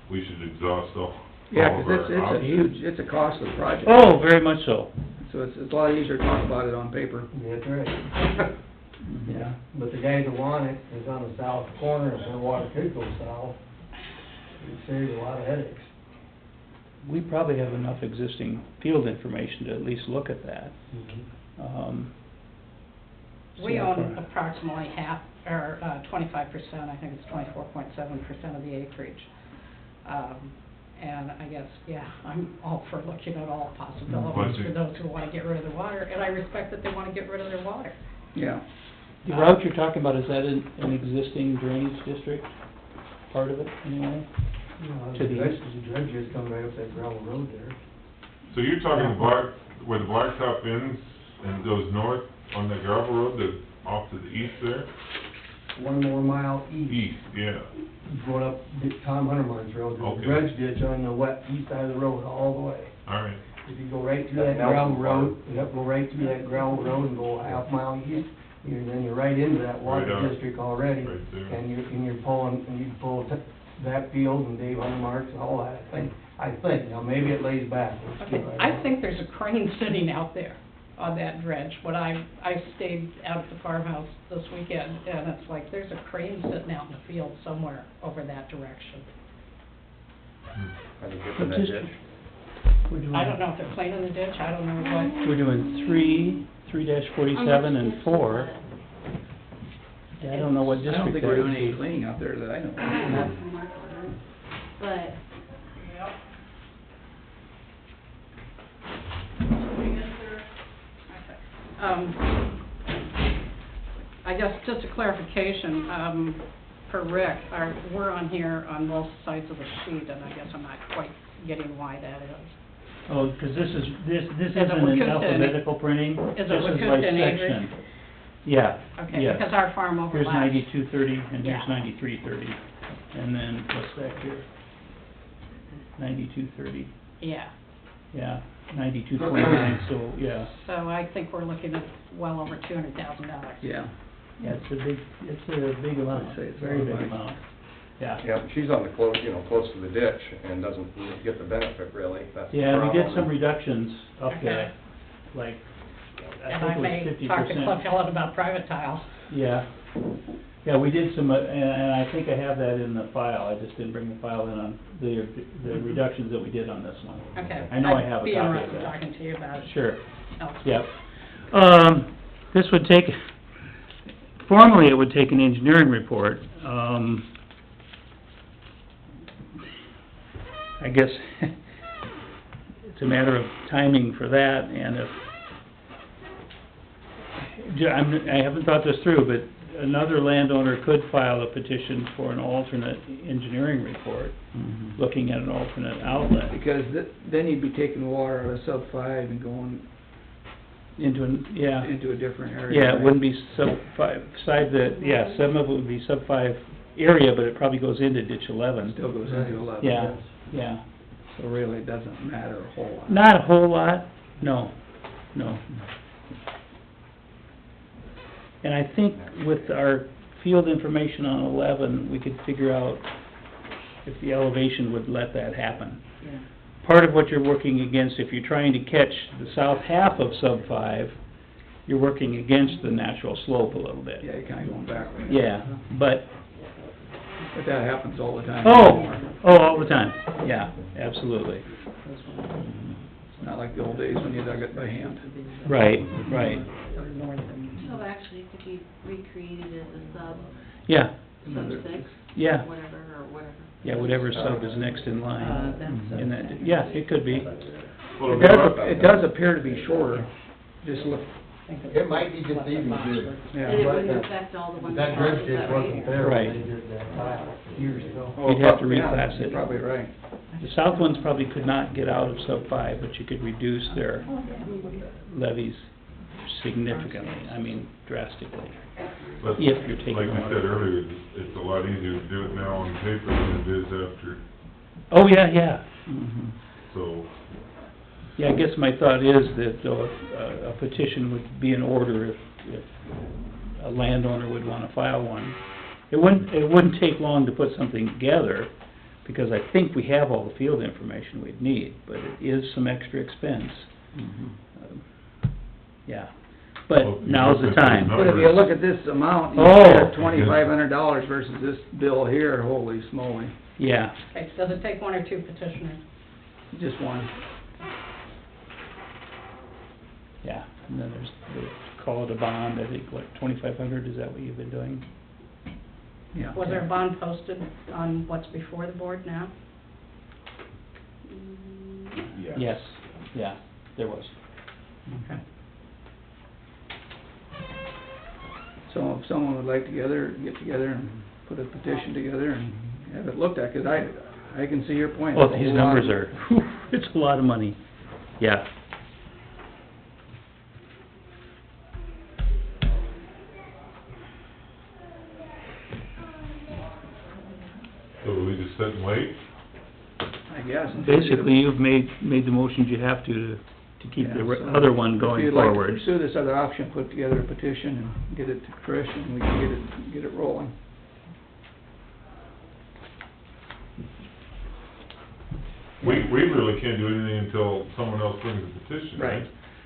we should exhaust all Yeah, of 'cause it's a our huge, options. it's a costly project. Oh, very much so. So it's a lot easier to talk about it on paper. That's right. Yeah, but the guys that want it is on the south corner, if their water could go south, it'd save a lot of headaches. We probably have enough existing field information to at least look at that. We so own far- approximately half, or 25%, I think it's 24.7% of the acreage. And I guess, yeah, I'm all for looking at all possibilities for those who want to get rid of their water, and I respect that they want to get rid of their water. Yeah. The route you're talking about, is that an existing drainage district, part of it, anyway? To the east? The dredge is coming right up that gravel road there. So you're talking where the blacktop ends and goes north on that gravel road, off to the east there? 1 more mile east. East, yeah. Going up Tom Hunterman's road, there's Okay. a dredge ditch on the east side of the road all the way. All right. If you go right through that That gravel Nelson road, go right through that gravel road and go a half mile east, then you're right into that water Right on. district already. Right there. And you're pulling, and you can pull that field and Dave Huntermark's and all that, I think, now maybe it lays back. Okay, I think there's a crane sitting out there. on that dredge. When I stayed out at the farmhouse this weekend, and it's like, there's a crane sitting out in the field somewhere over that direction. Are they getting that ditch? I don't know if they're cleaning the ditch, I don't know what. We're doing 3-47 and 4. Yeah, I don't know what I don't district think we're doing that any is. cleaning out there that I know I don't know of. from Mark on it, but I guess just a clarification, for Rick, we're on here on both sides of the sheet, and I guess I'm not quite getting why that is. Oh, because this it isn't an Wakusta and- alphabetical printing. Is it This is by Wakusta and Avery? section. Yeah, Okay, yes. because our farm Here's overlaps. 9230 and here's Yeah. 9330. And then what's back here? 9230, Yeah, yeah, 9229, so, yeah. so I think we're looking at well over $200,000. Yeah. Yeah, it's a big amount, I'd say it's very big about right. amount. Yeah. Yeah, she's on the close, close to the ditch and doesn't get the benefit really, that's the Yeah, we did problem. some reductions up Okay. there, like, I And think I it may was 50%. talk to Cliff Ellen about private tile. Yeah, yeah, we did some, and I think I have that in the file, I just didn't bring the file in on the reductions that we did on this one. Okay. I know I have a I'd be copy of interested in that. talking to you about it. Sure, Oh. yep. This would take, formally, it would take an engineering report. I guess it's a matter of timing for that, and if, I haven't thought this through, but another landowner could file a petition for an alternate engineering report, looking at an alternate outlet. Because then you'd be taking water out of sub 5 and going Into into a different area. Yeah, it right? wouldn't be sub 5, some of it would be sub 5 area, but it probably goes into ditch 11. Still goes into 11. Yeah, yeah. So really, it doesn't matter a whole lot. Not a whole lot, no. And I think with our field information on 11, we could figure out if the elevation would let that happen. Yeah. Part of what you're working against, if you're trying to catch the south half of sub 5, you're working against the natural slope a little bit. Yeah, you're kinda going backwards. Yeah, but, But that happens all the time. all the time, yeah, absolutely. It's not like the old days when you dug it by hand. Right. so actually it could be recreated as a sub Yeah, 6, yeah, whatever. yeah, whatever sub is next in line. In that, yeah, it could be. It does appear to be shorter, just look, It might be deceiving too. yeah. And it wouldn't affect all the ones. That dredge ditch wasn't there Right. when they did that tile years ago. You'd have to Yeah, reclass it. You're probably right. The south ones probably could not get out of sub 5, but you could reduce their levies significantly, I mean drastically. But If you're taking like we water. said earlier, it's a lot easier to do it now on paper than it is after, Oh, yeah. Mhm. so. Yeah, I guess my thought is that a petition would be in order if a landowner would wanna file one. It wouldn't take long to put something together, because I think we have all the field information we'd need, but it is some extra expense. Yeah, Well, but now's the time. But if you look at this amount, you Oh. get $2,500 versus this bill here, holy smoly, Yeah, Okay, so does it take one or two petitioners? just one. yeah, and then call it a bond, I think, what, 2,500, is that what you've been doing? Yeah. Was there a bond posted on what's before the board now? Yes, yeah, there was. Okay. So if someone would like get together and put a petition together and have it looked at, 'cause I can see your point. Oh, It's a these whole lot. numbers are, whew, it's a lot of money, yeah. So we just sit and wait? I guess. Basically, you've made the motions you have to keep the Yeah, so other one If going you'd like to forward. pursue this other option, put together a petition and get it to Trish, and we can get it rolling. We really can't do anything until someone else brings a petition, right?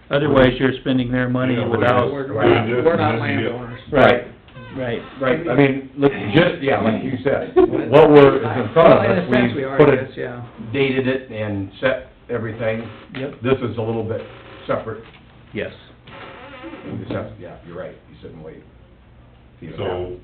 Otherwise, you're spending their money Yeah, without... We're not landowners. Right, right. Right, I mean, look, just, yeah, like you said, what we're, is in front of Well, in us, a sense, we we are, put yes, it, yeah. dated it and set everything. Yep. This is a little bit separate. Yes. We just have, yeah, you're right, you sit and wait. See what So,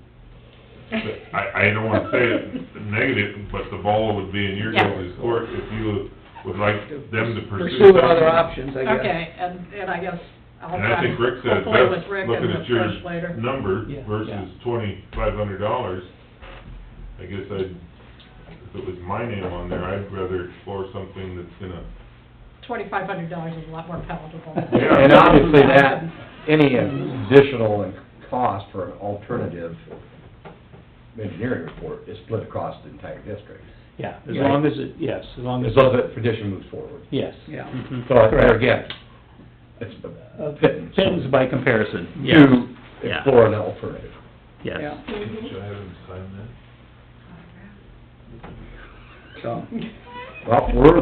I don't wanna say it negative, but the ball would be in your Yeah. guys' court if you would like them to pursue Pursue other something. options, I guess. Okay, and I guess I'll And I think Rick said it hopefully with best, Rick looking and at the your push later. number Yeah. versus $2,500. I guess if it was my name on there, I'd rather explore something that's gonna, $2,500 is a lot more palatable. Yeah. And obviously that, any additional cost for an alternative engineering report is split across the entire district. Yeah, as long as it, yes, as long as... As long as the petition moves forward. Yes. Yeah. Mhm. So there Correct. again, it's a pittance Pittance by comparison, yes. to Yeah. explore an alternative. Yes. Yeah, should I have him sign so, Well, we're,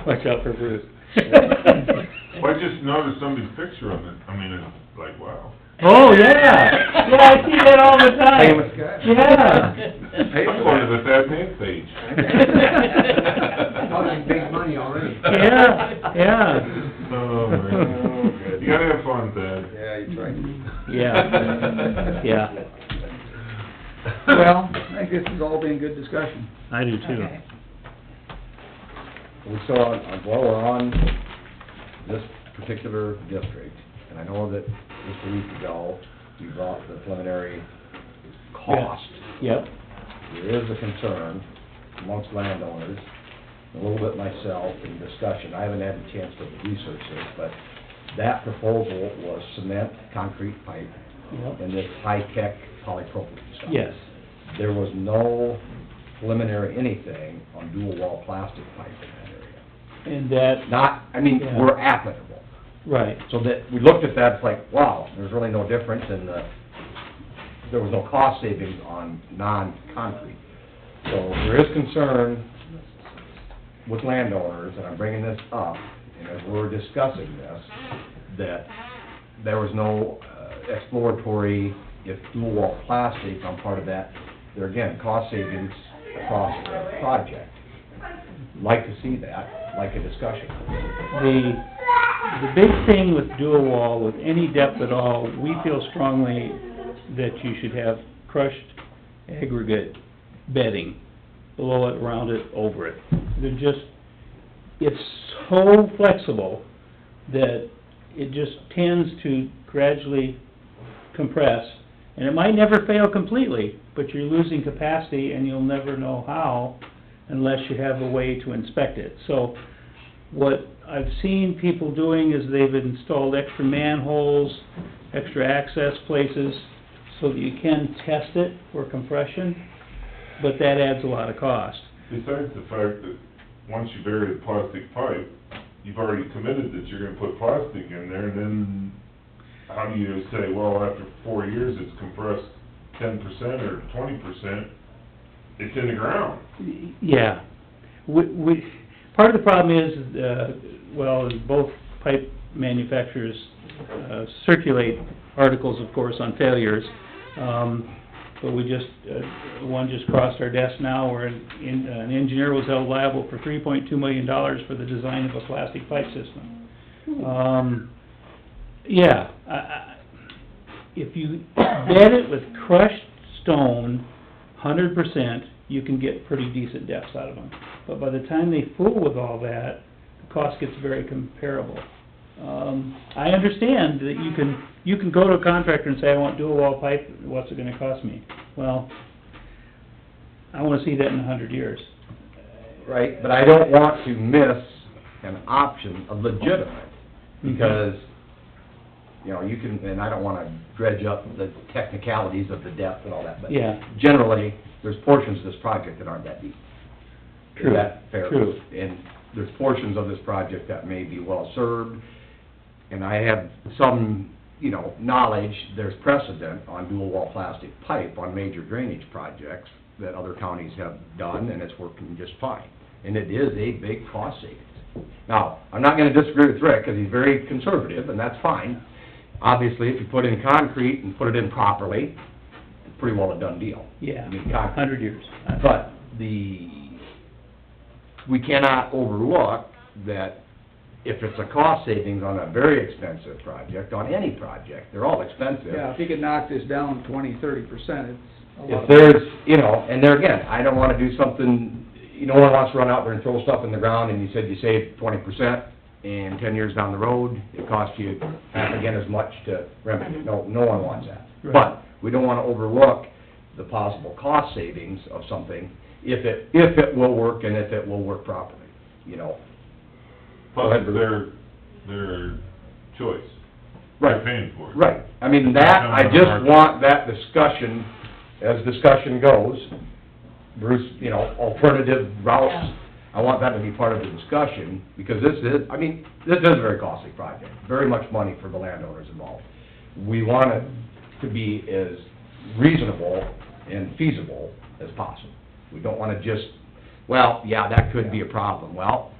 Watch out for Bruce. that? Well, I just noticed somebody's picture on it, I mean, it's like, wow. Oh, yeah, yeah, I see that all the time. Famous guy. Yeah. I'm going to the that name page. Talking big money already. Yeah, yeah. Oh, man. You gotta have fun, Thad. Yeah, you tried. Yeah, yeah, well, I think this has all been good discussion. I do too. Okay. we saw, well, we're on this particular district, and I know that just a week ago, you brought the preliminary cost. Yep, There is a concern amongst landowners, a little bit myself in discussion, I haven't had a chance to research this, but that proposal was cement, concrete pipe, yep, and this high-tech polypropylene stuff. yes, There was no preliminary anything on dual-wall plastic pipe in that area. and that, Not, I mean, Yeah. we're applicable. right, So that, we looked at that, it's like, wow, there's really no difference in there was no cost savings on non-concrete. So there is concern with landowners, and I'm bringing this up, and as we're discussing this, that there was no exploratory, if dual-wall plastic on part of that, there again, cost savings across the project. Like to see that, like a discussion. the big thing with dual wall, with any depth at all, we feel strongly that you should have crushed aggregate bedding below it, around it, over it. They're just, it's so flexible that it just tends to gradually compress, and it might never fail completely, but you're losing capacity and you'll never know how unless you have a way to inspect it. So what I've seen people doing is they've installed extra manholes, extra access places, so that you can test it for compression, but that adds a lot of cost. Besides the fact that once you bury the plastic pipe, you've already committed that you're gonna put plastic in there, and then how do you say, well, after 4 years, it's compressed 10% or 20%, it's in the ground? Yeah. Part of the problem is, well, both pipe manufacturers circulate articles, of course, on failures. But we just, one just crossed our desk now, where an engineer was held liable for $3.2 million for the design of a plastic pipe system. Yeah, if you bed it with crushed stone, 100%, you can get pretty decent depths out of them. But by the time they fool with all that, the cost gets very comparable. I understand that you can go to a contractor and say, I want dual wall pipe, what's it gonna cost me? Well, I wanna see that in 100 years. Right, but I don't want to miss an option of legitimate, because, you know, you can, and I don't wanna dredge up the technicalities of the depth and all that, but Yeah. generally, there's portions of this project that aren't that deep. True, Is that fair? true. And there's portions of this project that may be well-served, and I have some, you know, knowledge, there's precedent on dual-wall plastic pipe on major drainage projects that other counties have done, and it's working just fine. And it is a big cost savings. Now, I'm not gonna disagree with Rick, because he's very conservative, and that's fine. Obviously, if you put in concrete and put it in properly, it's pretty well a done deal. Yeah, I mean, concrete. 100 years. But we cannot overlook that if it's a cost savings on a very expensive project, on any project, they're all expensive. Yeah, if you could knock this down 20-30%, it's a lot. If there's, you know, and there again, I don't wanna do something, no one wants to run out there and throw stuff in the ground, and you said you saved 20%, and 10 years down the road, it costs you half again as much to remedy. No one wants that. Right. But we don't wanna overlook the possible cost savings of something, if it will work and if it will work properly, you know. Plus, it's their choice. Right. They're paying for it. Right, I mean, that, I just want that discussion, as discussion goes, Bruce, you know, alternative routes, I want that to be part of the discussion, because this is a very costly project, very much money for the landowners involved. We want it to be as reasonable and feasible as possible. We don't wanna just, well, yeah, that could be a problem. Well,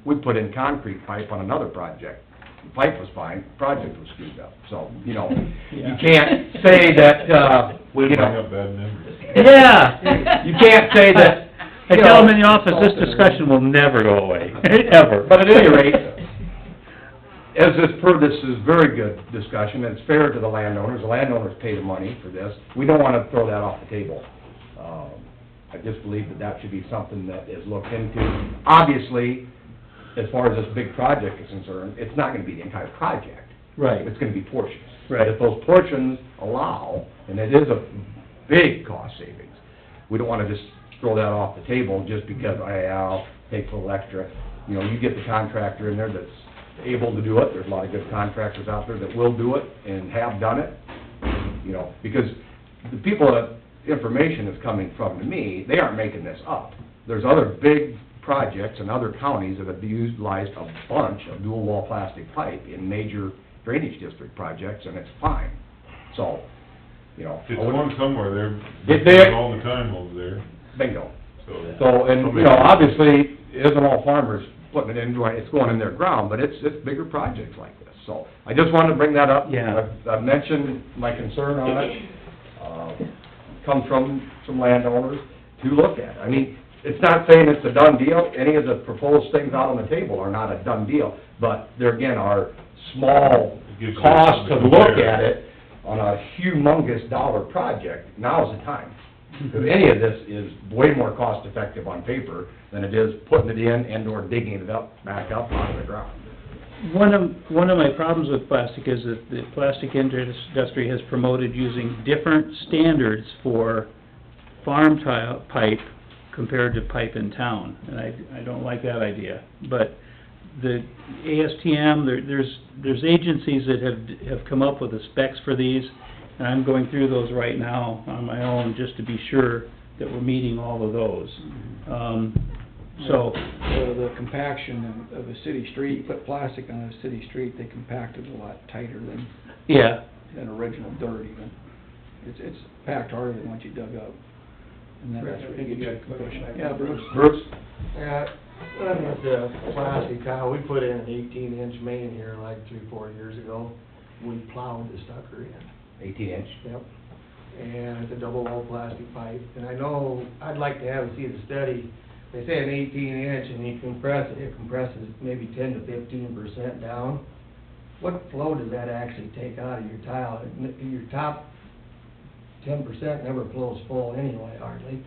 we put in concrete pipe on another project. The pipe was fine, the project was screwed up. So, you know, you can't say that, We you bring know. up bad memories. Yeah. You can't say that, I you tell them know, in the office, this discussion will never go away, ever. But at any rate, as this is very good discussion, and it's fair to the landowners pay the money for this, we don't wanna throw that off the table. I just believe that should be something that is looked into. Obviously, as far as this big project is concerned, it's not gonna be the entire project. Right. It's gonna be portions. Right. But if those portions allow, and it is a big cost savings, we don't wanna just throw that off the table just because, I'll take a little extra. You know, you get the contractor in there that's able to do it, there's a lot of good contractors out there that will do it and have done it, you know, because the people that information is coming from to me, they aren't making this up. There's other big projects in other counties that have utilized a bunch of dual wall plastic pipe in major drainage district projects, and it's fine. So, you know. It's going somewhere, Get they're there. doing all the time over there, Bingo. so. So, and, you know, obviously, it isn't all farmers putting it in, it's going in their ground, but it's bigger projects like this. So, I just wanted to bring that up. Yeah. I've mentioned my concern on it, come from some landowners to look at. I mean, it's not saying it's a done deal, any of the proposed things out on the table are not a done deal, but there again are small It gives you costs to something look there. at it on a humongous dollar project. Now's the time. Because any of this is way more cost-effective on paper than it is putting it in and/or digging it back up out of the ground. One of my problems with plastic is that the plastic industry has promoted using different standards for farm tile pipe compared to pipe in town, and I don't like that idea. But the ASTM, there's agencies that have come up with the specs for these, and I'm going through those right now on my own, just to be sure that we're meeting all of those. So, The compaction of a city street, you put plastic on a city street, they compact it a lot tighter yeah, than original dirt even. It's packed harder than what you dug up. And then that's what you get compression. Yeah, Bruce? Bruce? Yeah, with the plastic tile, we put in an 18-inch main here like 3-4 years ago. We plowed the sucker in. 18-inch? Yep. And it's a double wall plastic pipe. And I know, I'd like to see the study. They say an 18-inch and you compress it, it compresses maybe 10 to 15% down. What flow does that actually take out of your tile? Your top 10% never flows full anyway, hardly.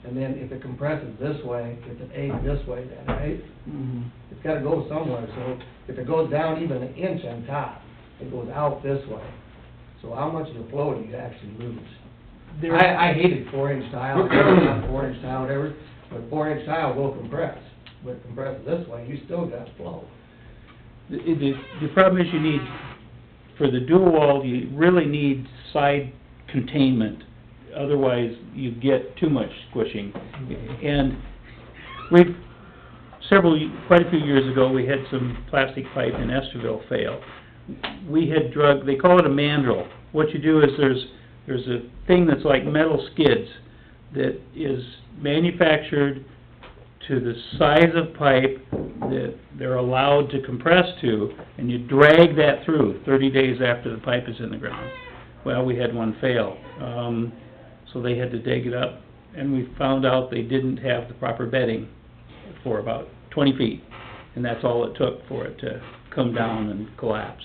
And then if it compresses this way, if it aids this way, then, right? Mm-hmm. It's gotta go somewhere, so if it goes down even an inch on top, it goes out this way. So how much of the flow do you actually lose? I hated 4-inch tile, not 4-inch tile, whatever, but 4-inch tile will compress. But it compresses this way, you still got flow. the problem is you need, for the dual wall, you really need side containment, otherwise you get too much squishing. And quite a few years ago, we had some plastic pipe in Esterville fail. We had they call it a mandrel. What you do is there's a thing that's like metal skids that is manufactured to the size of pipe that they're allowed to compress to, and you drag that through 30 days after the pipe is in the ground. Well, we had one fail, so they had to dig it up, and we found out they didn't have the proper bedding for about 20 feet, and that's all it took for it to come down and collapse.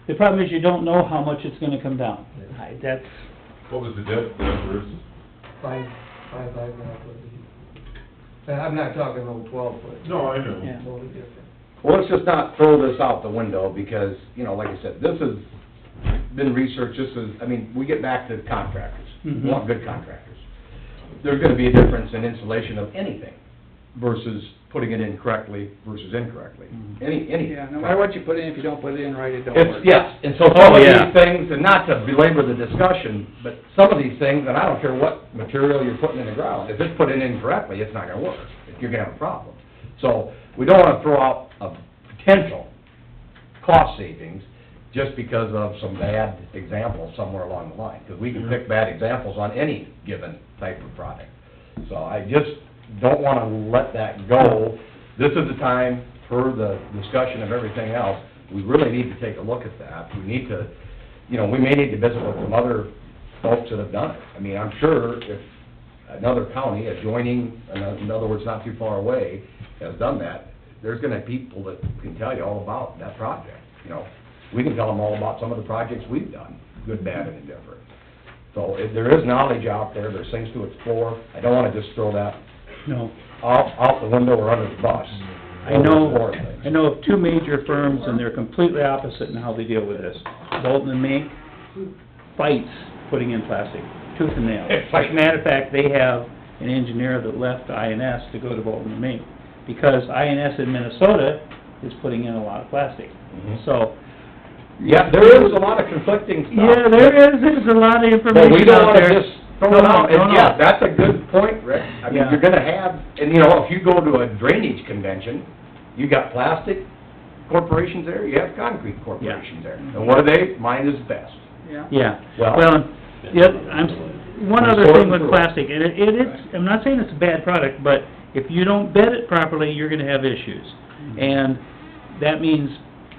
The problem is you don't know how much it's gonna come down. That's, What was the depth there, Bruce? Five and a half foot. And I'm not talking no 12 foot. No, I know. yeah. Totally different. Well, let's just not throw this out the window, because, you know, like I said, this has been researched, we get back to contractors. We Mhm. want good contractors. There's gonna be a difference in insulation of anything versus putting it in correctly versus incorrectly. Any. Yeah, no matter what you put in, if you don't put it in right, it don't It's, work. yes, and so some Oh, of yeah. these things, and not to belabor the discussion, but some of these things, and I don't care what material you're putting in the ground, if it's put in incorrectly, it's not gonna work. You're gonna have a problem. So, we don't wanna throw out a potential cost savings just because of some bad examples somewhere along the line, because we can pick bad examples on any given type of product. So I just don't wanna let that go. This is the time, for the discussion of everything else, we really need to take a look at that. We need to, we may need to visit with some other folks that have done it. I mean, I'm sure if another county adjoining, in other words, not too far away, has done that, there's gonna be people that can tell you all about that project, We can tell them all about some of the projects we've done, good, bad, and indifferent. So, if there is knowledge out there, there's things to explore. I don't wanna just throw that No. out the window or under the bus. I know of two major firms, and they're completely opposite in how they deal with this. Bolton and Mink fights putting in plastic, tooth and nail. As a matter of fact, they have an engineer that left INS to go to Bolton and Mink, because INS in Minnesota is putting in a lot of plastic. Mhm. So, Yeah, there is a lot of conflicting stuff. yeah, there's a lot of But we information don't out wanna there. just throw it out, No, and no. yeah, that's a good point, Rick. I mean, Yeah. you're gonna have, and if you go to a drainage convention, you got plastic corporations there, you have concrete corporations there. And what are they? Mine is best. Yeah. Yeah, Well- well, yeah, one other Sorting thing with through it. plastic, and it is, I'm not saying it's a bad product, but if you don't bed it properly, you're gonna have issues. And that means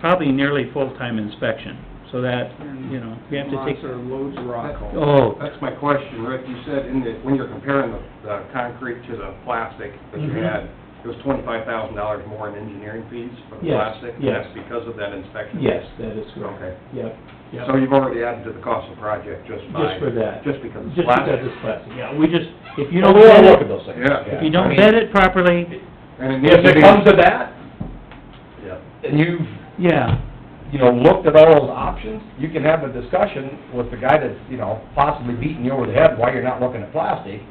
probably nearly full-time inspection, so that, you have to take... Lots of loads of rock. Oh, That's my question, Rick. You said when you're comparing the concrete to the plastic that you Mhm. had, it was $25,000 more in engineering fees for the Yes, plastic? yes. That's because of that inspection? yes, that is correct. Okay. Yep, yep. So you've already added to the cost of the project just by... Just for that. Just because it's Just plastic? because it's plastic, yeah, we just, if you So don't we wanna bed look at it, those things. Yeah. if you I don't mean, bed it properly, And it needs If to it be... comes to that, Yeah. and you've, yeah, looked at all those options, you can have a discussion with the guy that's, possibly beating you over the head why you're not looking at plastic.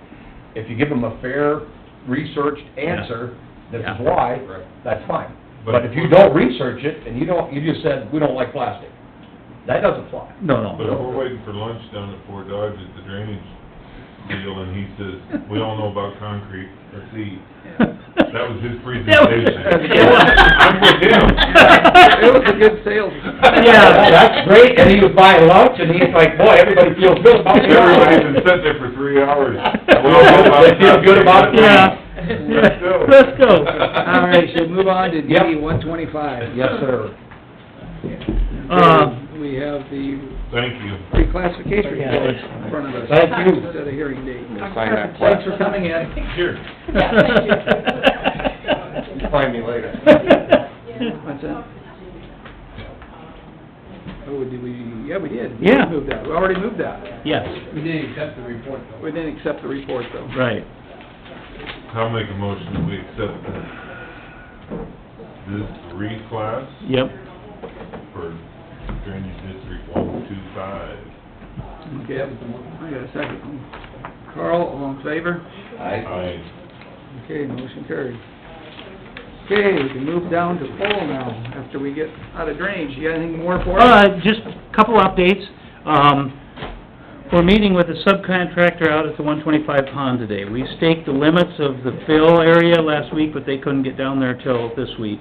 If you give him a fair, researched answer, this Yeah. is why, Right. that's fine. But- But if you don't research it, and you just said, we don't like plastic, that doesn't fly. no, But if we're no. waiting for lunch down at Fort Dodge at the drainage deal, and he says, we all know about concrete, let's see. That was his presentation. I'm with him. It was a good sales. Yeah. That's great, and he was buying lunch, and he's like, boy, everybody feels good about it. Everybody's been sitting there for 3 hours. They feel good about it. Yeah. Let's go. Let's go. All right, should we move on to D Yep. 125? Yes, sir. We have the Thank you. reclassification report in front of us. Thank you. Set a hearing date. Sign that Thanks for coming in. Here. Find me later. What's that? Oh, did we, yeah, we did. Yeah. We moved out, we already moved out. Yes, We didn't accept the report, though. We didn't accept the report, though. right. I'll make a motion that we accept this reclass Yep. for Drainage District 125. Okay, I got a second. Carl, all in favor? Aye. Okay, motion carried. Okay, we can move down to Paul now, after we get out of drainage. You got anything more for us? Just a couple updates. We're meeting with a subcontractor out at the 125 pond today. We staked the limits of the fill area last week, but they couldn't get down there till this week.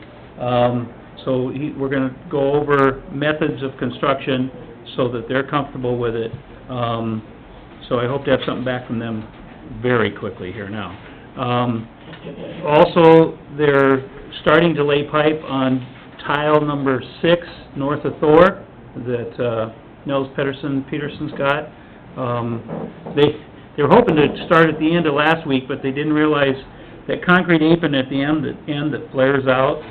So we're gonna go over methods of construction so that they're comfortable with it. So I hope to have something back from them very quickly here now. Also, they're starting to lay pipe on tile number 6, north of Thor, that, Nels Peterson's got. They were hoping to start at the end of last week, but they didn't realize that concrete apron at the end that flares out,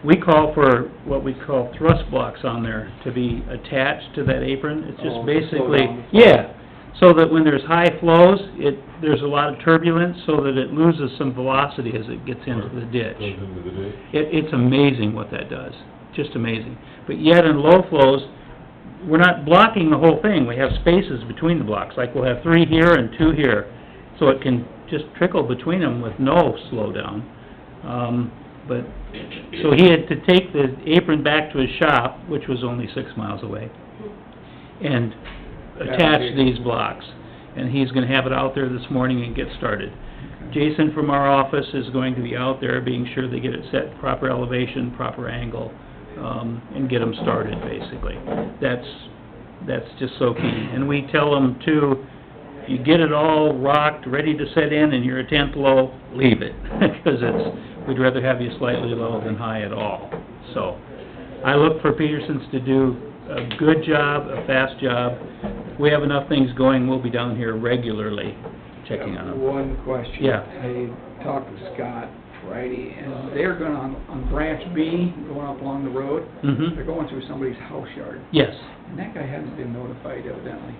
we call for what we call thrust blocks on there to be attached to that apron. It's just basically, yeah, so that when there's high flows, there's a lot of turbulence, so that it loses some velocity as it gets into the ditch. Goes into the ditch. It's amazing what that does, just amazing. But yet in low flows, we're not blocking the whole thing, we have spaces between the blocks, like we'll have 3 here and 2 here, so it can just trickle between them with no slowdown. But, so he had to take the apron back to his shop, which was only 6 miles away, and attach these blocks, and he's gonna have it out there this morning and get started. Jason from our office is going to be out there, being sure they get it set proper elevation, proper angle, and get them started, basically. That's just so key. And we tell them too, if you get it all rocked, ready to set in, and you're a tenth low, leave it, because we'd rather have you slightly low than high at all. So, I look for Petersons to do a good job, a fast job. If we have enough things going, we'll be down here regularly checking on them. One question. Yeah. I talked to Scott Friday, and they're going on branch B, going up along the road. Mm-hmm. They're going through somebody's house yard, Yes. and that guy hasn't been notified evidently.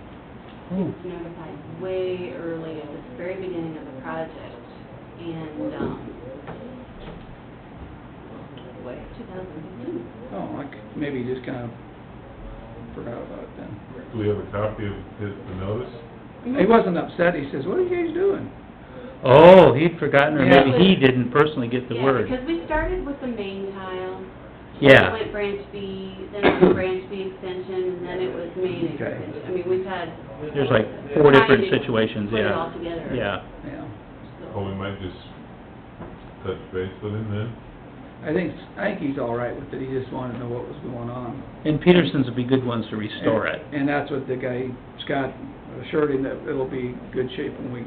It's notified way early at the very beginning of the project, and, 2015. Oh, like, maybe he just kind of forgot about it then. Do we have a copy of the notice? He wasn't upset, he says, "What are you guys doing?" Oh, he'd forgotten, or Yeah. maybe he didn't personally get the word. Yeah, because we started with the main tile. Yeah. Then it went branch B, then it was branch B extension, and then it was main Okay. extension. I mean, we've had... There's like 4 different trying to situations, put it yeah. all together. Yeah. Yeah. Well, we might just touch base with him then. I think he's all right with it, he just wanted to know what was going on. And Petersons would be good ones to restore it. And that's what the guy, Scott, assured him, that it'll be good shape when we...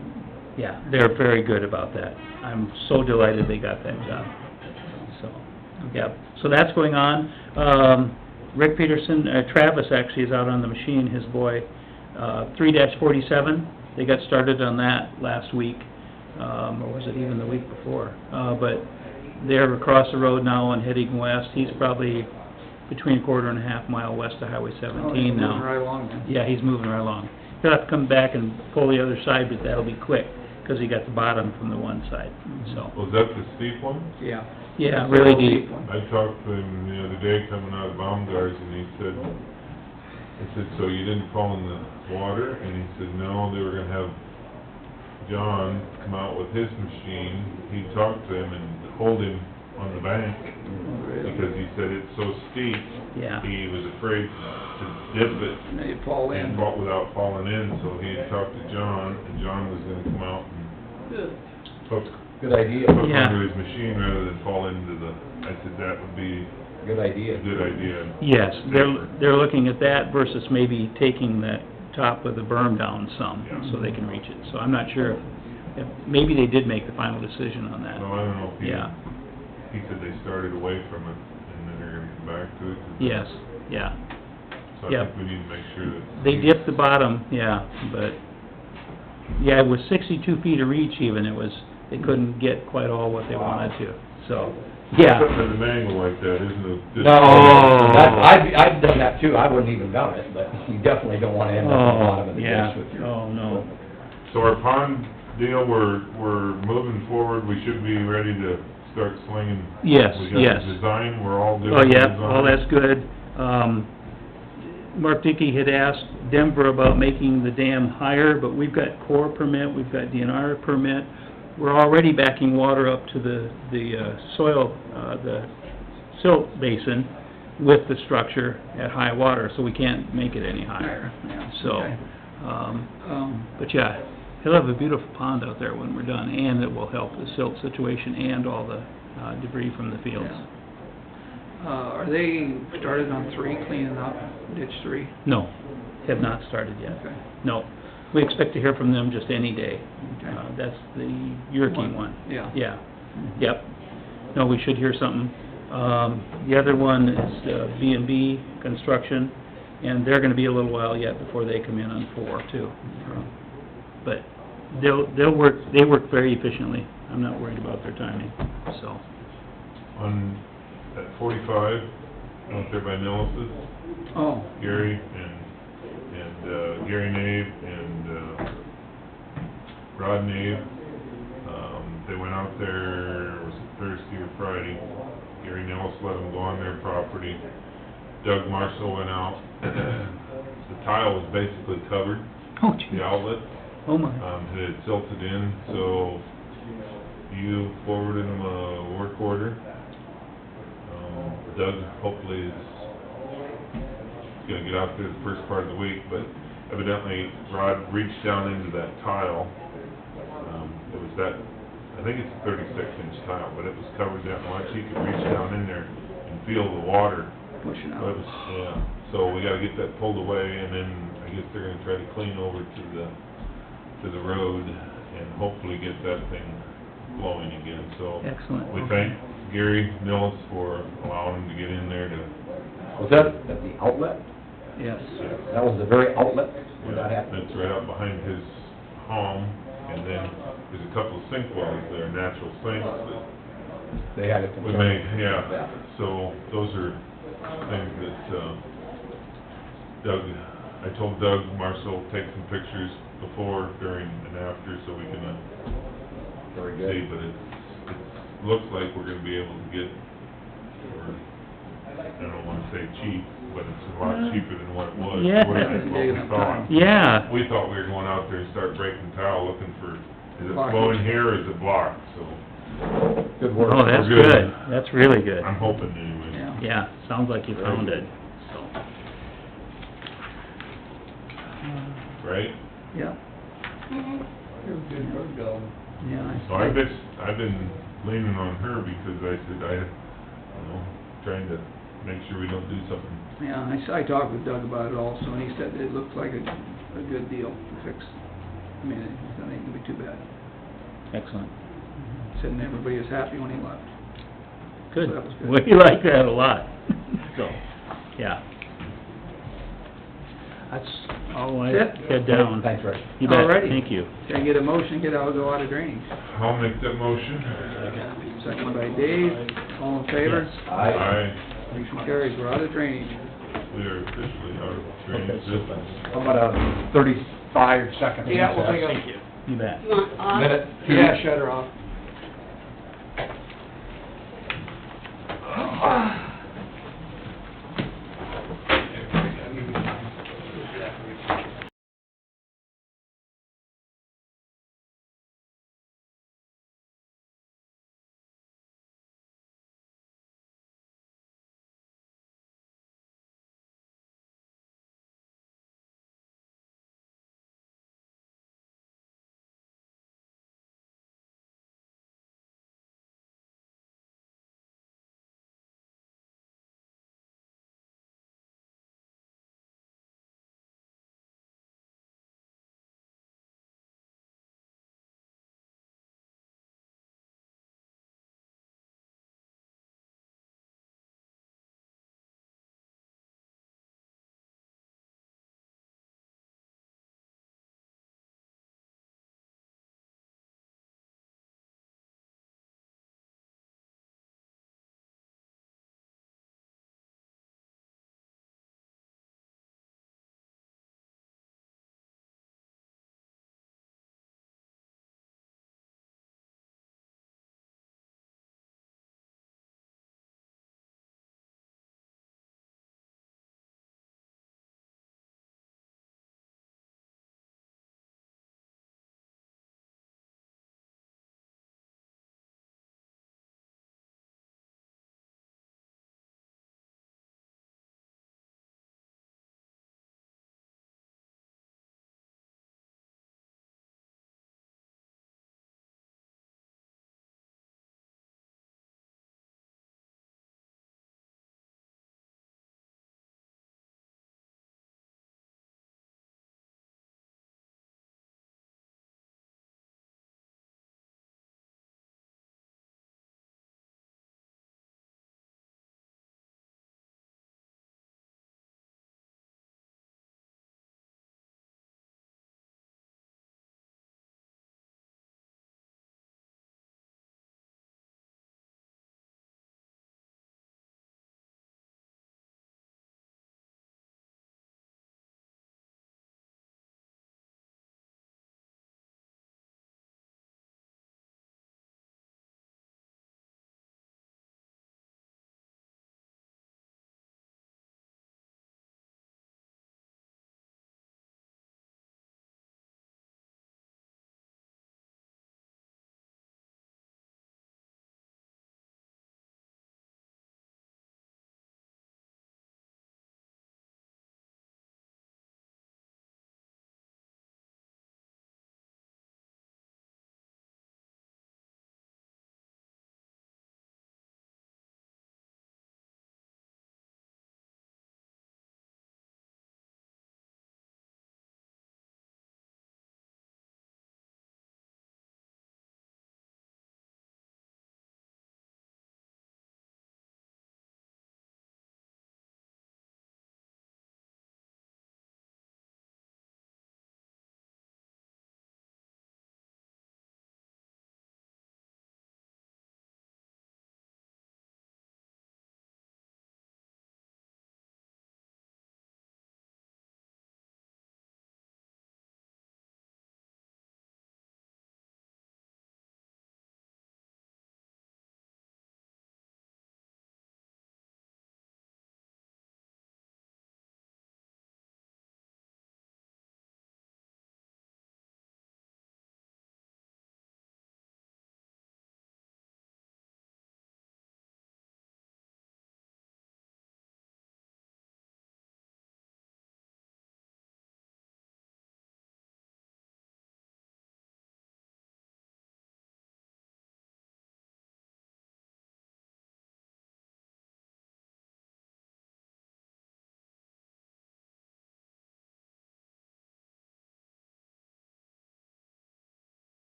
Yeah, they're very good about that. I'm so delighted they got that job. So, yeah, so that's going on. Rick Peterson, Travis actually is out on the machine, his boy, 3-47. They got started on that last week, or was it even the week before? But they're across the road now and heading west. He's probably between a quarter and a half mile west of Highway 17 Oh, he's now. moving right along then. Yeah, he's moving right along. He'll have to come back and pull the other side, but that'll be quick, because he got the bottom from the one side, so. Was that the steep one? Yeah. Yeah, really deep. I talked to him the other day coming out of Baumgart's, and he said, I said, "So you didn't fall in the water?" And he said, "No, they were gonna have John come out with his machine." He talked to him and hold him on the bank, because he said it's so steep, Yeah. he was afraid to dip it And they fall in. and fall without falling in, so he had talked to John, and John was gonna come out and hook Good idea, Yeah. under his machine rather than fall into the, I said, that would be good a idea. good idea. Yes, they're looking at that versus maybe taking the top of the berm down some, so they can reach it. So I'm not sure if, maybe they did make the final decision on that. So I don't know if Yeah, he said they started away from it, and then they're gonna come back to it. yes, yeah. So I yeah. think we need to make sure that. They dipped the bottom, yeah, but, yeah, it was 62 feet of reach even, they couldn't get quite all what they wanted to, so, yeah. Putting it at an angle like that isn't a... just- No, I've done that too, I wouldn't even done it, but you definitely don't wanna end up at the bottom of the yeah. ditch with your... Oh, no. So our pond deal, we're moving forward, we should be ready to start slinging. Yes, We got yes. the design, we're all good Oh, with the yeah, design. all that's good. Mark Dickey had asked Denver about making the dam higher, but we've got Corps permit, we've got DNR permit. We're already backing water up to the soil, the silt basin with the structure at high water, so we can't make it any higher. Yeah, So, okay. but yeah, he'll have a beautiful pond out there when we're done, and it will help the silt situation and all the debris from the fields. Yeah. Are they started on 3, cleaning up ditch 3? No, have not started yet. Okay. No. we expect to hear from them just any day. Okay. That's the European one. Yeah. Yeah, yep. No, we should hear something. The other one is B&B Construction, and they're gonna be a little while yet before they come in on 4 too. But they work very efficiently. I'm not worried about their timing, so. On, at 45, out there by Nellis's, Oh. Gary and Gary Nave and Rod Nave, they went out there, was it Thursday or Friday? Gary Nellis let them go on their property. Doug Marshall went out. The tile was basically covered, Oh, geez. the outlet. Oh, my. It had silted in, so you forwarded them a work order. Doug hopefully is gonna get out there the first part of the week, but evidently Rod reached down into that tile. It was that, I think it's a 36-inch tile, but it was covered that much, he could reach down in there and feel the water. Pushing So it out. was, yeah, so we gotta get that pulled away, and then I guess they're gonna try to clean over to the road and hopefully get that thing flowing again, so. Excellent. We thank Gary Mills for allowing him to get in there to, Was that at the outlet? Yes. That was the very outlet where that happened? that's right out behind his home, and then there's a couple of sink wells there, natural sinks that They had it. we made, yeah. So those are things that, Doug, I told Doug Marshall, take some pictures before, during, and after, so we can, Very see, good. but it looks like we're gonna be able to get, or, I don't wanna say cheap, but it's a lot cheaper than what it was. Yeah. What we thought. Yeah. We thought we were going out there and start breaking tile, looking for, is it Blockage. flowing here, or is it blocked, so, Good work. Oh, that's We're good. good. That's really good. I'm hoping anyway. Yeah. Yeah, sounds like you found it, so. Right? Yeah. You're a good road dog. Yeah. So I've been leaning on her because I said, trying to make sure we don't do something. Yeah, I talked with Doug about it also, and he said it looked like a good deal to fix. I mean, it ain't gonna be too bad. Excellent. He said, and everybody was happy when he left. Good. So that was good. We like that a lot. So, yeah. That's all I That's it? had down. Thanks, Rick. You bet. Alrighty. Thank you. Can I get a motion, to go out of drainage? I'll make that motion. Second by Dave, all in favor? Aye. Motion carries, we're out of drainage. We are officially out of drainage Okay. system. How about a 35-second recess? Yeah, we'll take a- Thank you. You bet. You want off? Minute, two. Yeah, shut her off.